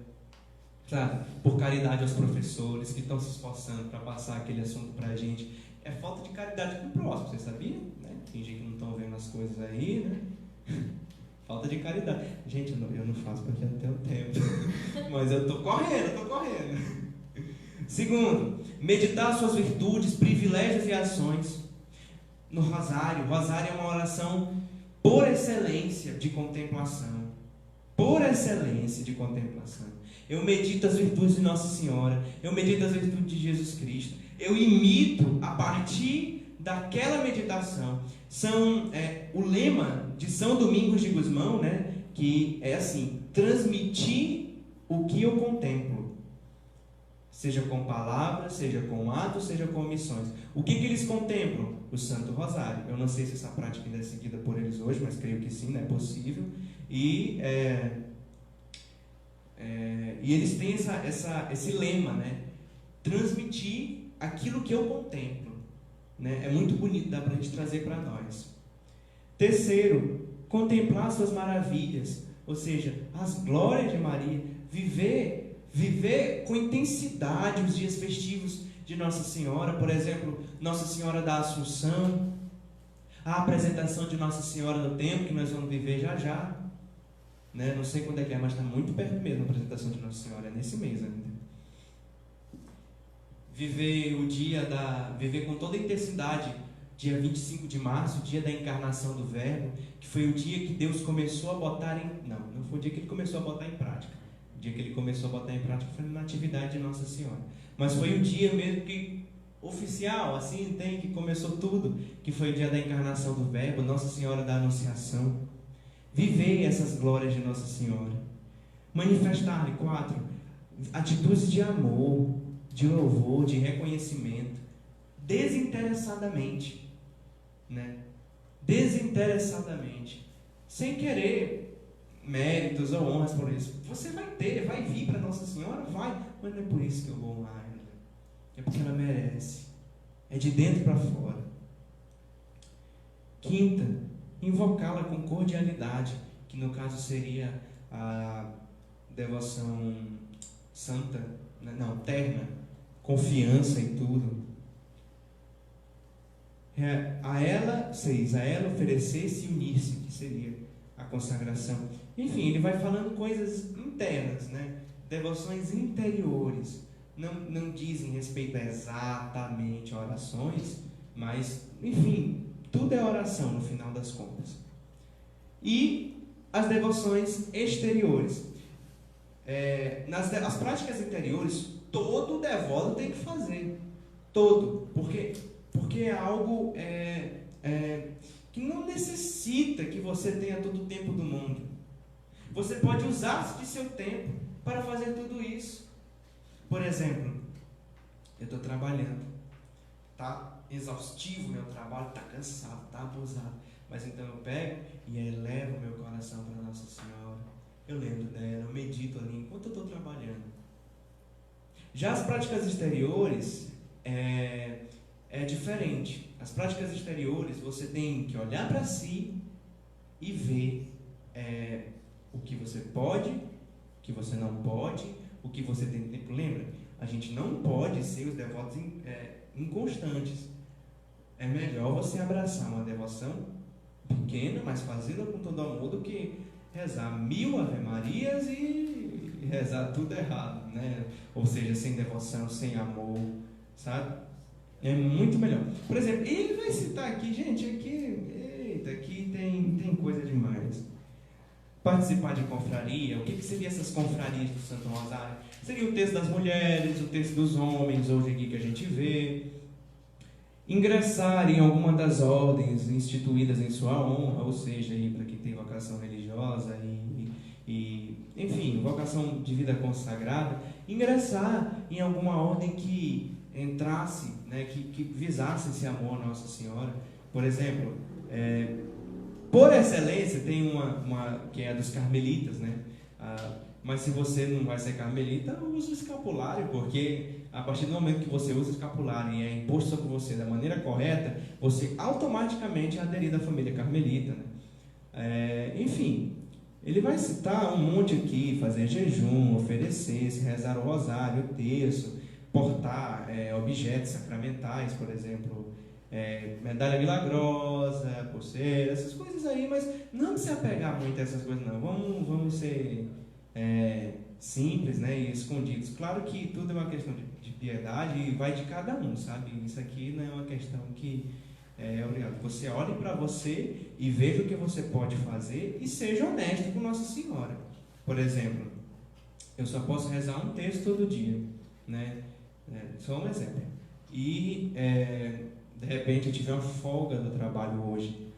Speaker 1: sabe? Por caridade aos professores que estão se esforçando para passar aquele assunto para a gente. É falta de caridade com o próximo, vocês sabiam? Né? Fingir que não estão vendo as coisas aí, né? Falta de caridade. Gente, eu não faço porque eu não tenho tempo. Mas eu estou correndo. Segundo, meditar suas virtudes, privilégios e ações no rosário. O rosário é uma oração por excelência de contemplação. Por excelência de contemplação. Eu medito as virtudes de Nossa Senhora. Eu medito as virtudes de Jesus Cristo. Eu imito a partir daquela meditação. O lema de São Domingos de Gusmão, né, que é assim: transmitir o que eu contemplo, seja com palavras, seja com atos, seja com omissões. O que eles contemplam? O Santo Rosário. Eu não sei se essa prática ainda é seguida por eles hoje, mas creio que sim, né, é possível. E eles têm esse lema, né, transmitir aquilo que eu contemplo, né? É muito bonito, dá para a gente trazer para nós. Terceiro, contemplar suas maravilhas, ou seja, as glórias de Maria, viver com intensidade os dias festivos de Nossa Senhora. Por exemplo, Nossa Senhora da Assunção, a apresentação de Nossa Senhora no templo, que nós vamos viver já, né? Não sei quando é que é, mas está muito perto mesmo a apresentação de Nossa Senhora, é nesse mês ainda. Viver com toda a intensidade, dia 25 de março, dia da encarnação do Verbo, que foi o dia que Deus começou a botar não foi o dia que Ele começou a botar em prática. O dia que Ele começou a botar em prática foi na Natividade de Nossa Senhora. Mas foi o dia mesmo que, oficial, assim, que começou tudo, que foi o dia da encarnação do Verbo, Nossa Senhora da Anunciação. Viver essas glórias de Nossa Senhora. Manifestar-lhe, 4, atitudes de amor, de louvor, de reconhecimento, desinteressadamente, né? Desinteressadamente, sem querer méritos ou honras por isso. Você vai vir para Nossa Senhora, vai, mas não é por isso que eu vou honrar ela, é porque ela merece, é de dentro para fora. Quinta, invocá-la com cordialidade, que no caso seria a devoção santa, terna, confiança em tudo. A ela oferecer-se e unir-se, que seria a consagração. Enfim, ele vai falando coisas internas, né? Devoções interiores. Não dizem respeito a exatamente orações, mas, enfim, tudo é oração no final das contas. E as devoções exteriores. As práticas interiores, todo devoto tem que fazer. Todo. Porque é algo que não necessita que você tenha todo o tempo do mundo. Você pode usar de seu tempo para fazer tudo isso. Por exemplo, eu estou trabalhando, tá? exaustivo, meu trabalho está cansado, está abusado. Mas então eu pego e elevo meu coração para Nossa Senhora. Eu lembro dela, eu medito ali enquanto eu estou trabalhando. Já as práticas exteriores é diferente. As práticas exteriores você tem que olhar para si e ver o que você pode, o que você não pode, o que você tem tempo. Lembra? A gente não pode ser os devotos inconstantes. É melhor você abraçar uma devoção pequena, mas fazê-la com todo amor, do que rezar 1000 Ave Marias e rezar tudo errado, né? Ou seja, sem devoção, sem amor, sabe? É muito melhor. Por exemplo, ele vai citar aqui, gente, aqui tem coisa demais. Participar de confraria, o que seria essas confrarias do Santo Rosário? Seria o texto das mulheres, o texto dos homens, hoje aqui que a gente vê. Ingressar em alguma das ordens instituídas em sua honra, ou seja, para quem tem vocação religiosa e enfim, vocação de vida consagrada, ingressar em alguma ordem que entrasse, né, que visasse esse amor a Nossa Senhora. Por exemplo, por excelência tem uma que é a dos carmelitas, né? Mas se você não vai ser carmelita, use o escapulário, porque a partir do momento que você usa o escapulário e é imposto sobre você da maneira correta, você automaticamente é aderido à família carmelita, né? Enfim, ele vai citar um monte aqui: fazer jejum, oferecer-se, rezar o rosário, o terço, portar objetos sacramentais, por exemplo, medalha milagrosa, pulseira, essas coisas aí, mas não se apegar muito a essas coisas não. Vamos ser simples, né, e escondidos. Claro que tudo é uma questão de piedade e vai de cada um, sabe? Isso aqui não é uma questão que obrigado. Você olhe para você e veja o que você pode fazer e seja honesto com Nossa Senhora. Por exemplo, eu só posso rezar um texto todo dia, né? Só um exemplo. E de repente eu tiver uma folga do trabalho hoje.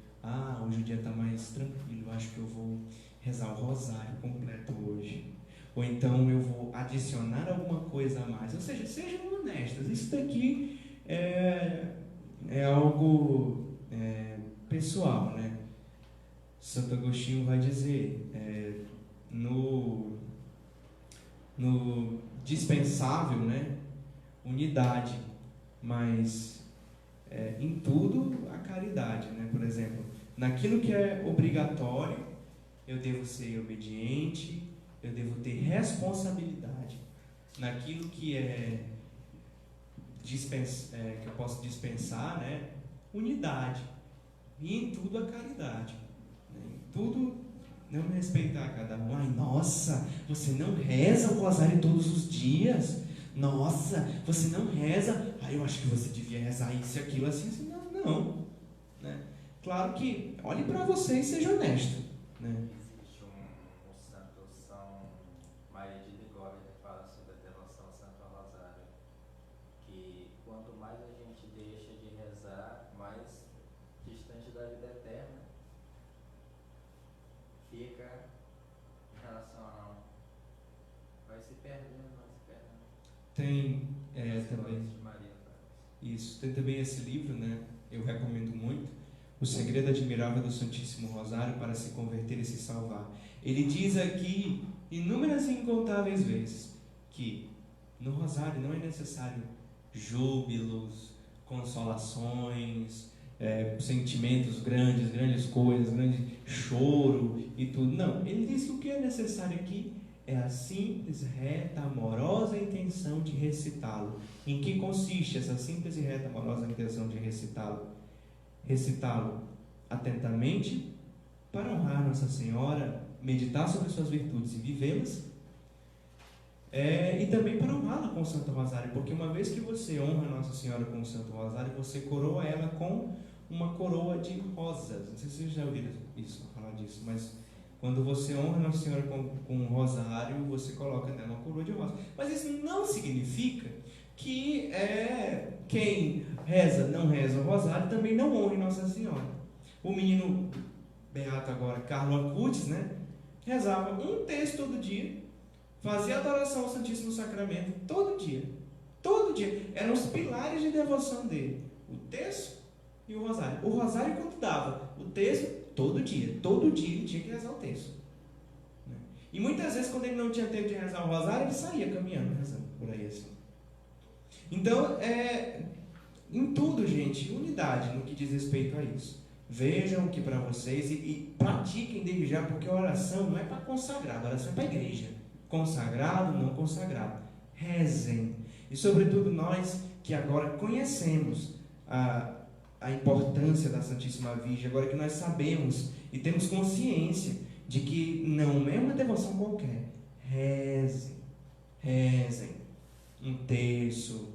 Speaker 1: Hoje o dia está mais tranquilo, acho que eu vou rezar o rosário completo hoje. Ou então eu vou adicionar alguma coisa a mais. Ou seja, sejam honestas. Isso daqui é algo pessoal, né? Santo Agostinho vai dizer, no dispensável, né, unidade, mas em tudo a caridade, né? Por exemplo, naquilo que é obrigatório, eu devo ser obediente, eu devo ter responsabilidade. Naquilo que que eu posso dispensar, né, unidade. E em tudo a caridade, né? Em tudo não respeitar cada um. Nossa, você não reza o rosário todos os dias? Nossa, você não reza? Eu acho que você devia rezar isso e aquilo assim. Não, né? Claro que olhe para você e seja honesto, né?
Speaker 3: Existe um santo São Maria de Ligório que fala sobre a devoção ao Santo Rosário, que quanto mais a gente deixa de rezar, mais distante da vida eterna fica em relação a vai se perdendo.
Speaker 1: Tem também isso, tem também esse livro, né? Eu recomendo muito, O Segredo Admirável do Santíssimo Rosário para se converter e se salvar. Ele diz aqui inúmeras e incontáveis vezes que no rosário não é necessário júbilos, consolações, sentimentos grandes coisas, grande choro e tudo. Não, ele diz que o que é necessário aqui é a simples, reta, amorosa intenção de recitá-lo. Em que consiste essa simples e reta, amorosa intenção de recitá-lo? Recitá-lo atentamente para honrar Nossa Senhora, meditar sobre suas virtudes e vivê-las, e também para honrá-la com o Santo Rosário, porque uma vez que você honra Nossa Senhora com o Santo Rosário, você coroa ela com uma coroa de rosas. Não sei se vocês já ouviram falar disso, mas quando você honra Nossa Senhora com um rosário, você coloca nela uma coroa de rosas. Mas isso não significa que quem não reza o rosário também não honre Nossa Senhora. O menino beato agora, Carlo Acutis, né, rezava um texto todo dia, fazia adoração ao Santíssimo Sacramento todo dia. Eram os pilares de devoção dele. o terço e o rosário. O rosário quanto dava? O terço, todo dia ele tinha que rezar o terço. E muitas vezes, quando ele não tinha tempo de rezar o rosário, ele saía caminhando, rezando por aí assim. Então, em tudo, gente, unidade no que diz respeito a isso. Vejam o que para vocês e pratiquem desde já, porque a oração não é para consagrado, a oração é para a igreja. Consagrado, não consagrado. Rezem. E sobretudo nós que agora conhecemos a importância da Santíssima Virgem, agora que nós sabemos e temos consciência de que não é uma devoção qualquer. Rezem. Um terço,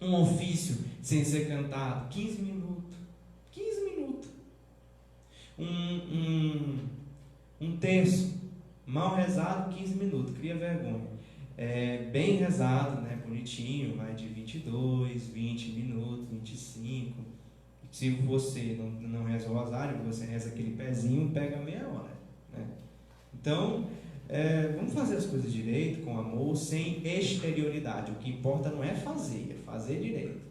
Speaker 1: um ofício sem ser cantado, 15 minutos. Um terço mal rezado, 15 minutos, cria vergonha. Bem rezado, né, bonitinho, vai de 22, 20 minutos, 25. Se você não reza o rosário, você reza aquele pezinho, pega meia hora, né? Então, vamos fazer as coisas direito, com amor, sem exterioridade. O que importa não é fazer direito.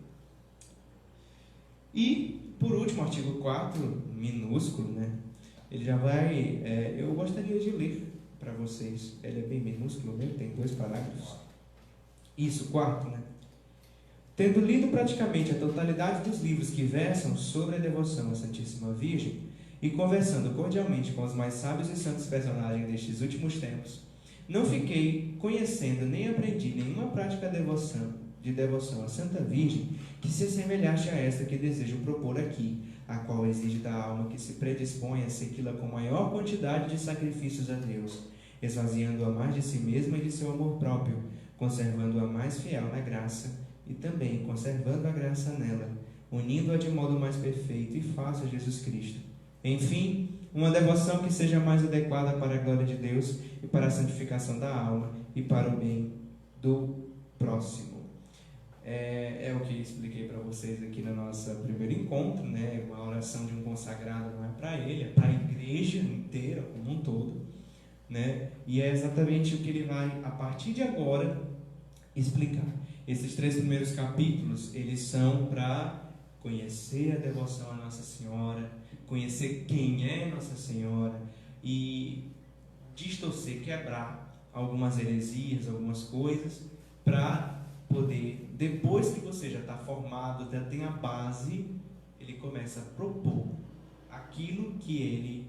Speaker 1: E, por último, artigo 4, minúsculo, né? Ele já vai... eu gostaria de ler para vocês. Ele é bem minúsculo, né? Tem 2 parágrafos. Isso, 4, né? Tendo lido praticamente a totalidade dos livros que versam sobre a devoção à Santíssima Virgem e conversando cordialmente com os mais sábios e santos personagens destes últimos tempos, não fiquei conhecendo nem aprendi nenhuma prática de devoção à Santa Virgem que se assemelhasse a esta que desejo propor aqui, a qual exige da alma que se predispõe a segui-la com maior quantidade de sacrifícios a Deus, esvaziando-a mais de si mesma e de seu amor próprio, conservando-a mais fiel na graça e também conservando a graça nela, unindo-a de modo mais perfeito e fácil a Jesus Cristo. Enfim, uma devoção que seja mais adequada para a glória de Deus e para a santificação da alma e para o bem do próximo. É o que expliquei para vocês aqui no nosso primeiro encontro, né? Uma oração de um consagrado não é para ele, é para a igreja inteira, como um todo, né? E é exatamente o que ele vai, a partir de agora, explicar. Esses 3 primeiros capítulos, eles são para conhecer a devoção à Nossa Senhora, conhecer quem é Nossa Senhora e distorcer, quebrar algumas heresias, algumas coisas, para poder, depois que você já está formado, já tem a base, ele começa a propor aquilo que ele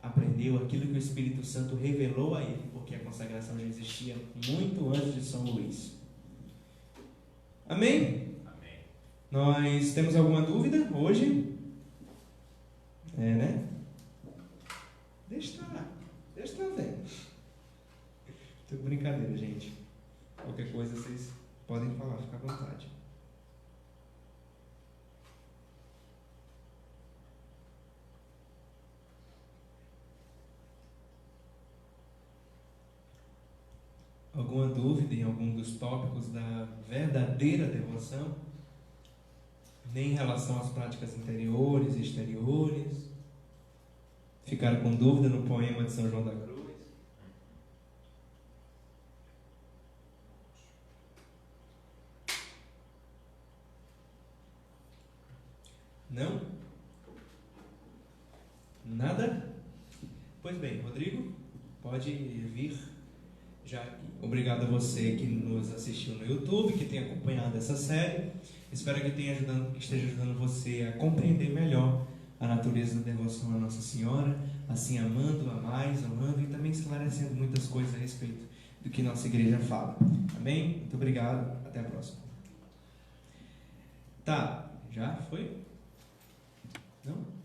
Speaker 1: aprendeu, aquilo que o Espírito Santo revelou a ele, porque a consagração já existia muito antes de São Luís. Amém?
Speaker 3: Amém.
Speaker 1: Nós temos alguma dúvida hoje? Né? Deixa estar vendo. Tudo brincadeira, gente. Qualquer coisa vocês podem falar, fica à vontade. Alguma dúvida em algum dos tópicos da verdadeira devoção? Nem em relação às práticas interiores e exteriores? Ficaram com dúvida no poema de São João da Cruz? Não? Nada? Pois bem, Rodrigo, pode vir. Já, obrigado a você que nos assistiu no YouTube, que tem acompanhado essa série. Espero que esteja ajudando você a compreender melhor a natureza da devoção à Nossa Senhora, assim amando-a mais, amando e também esclarecendo muitas coisas a respeito do que nossa igreja fala. Amém? Muito obrigado. Até a próxima. Tá, já foi? Não?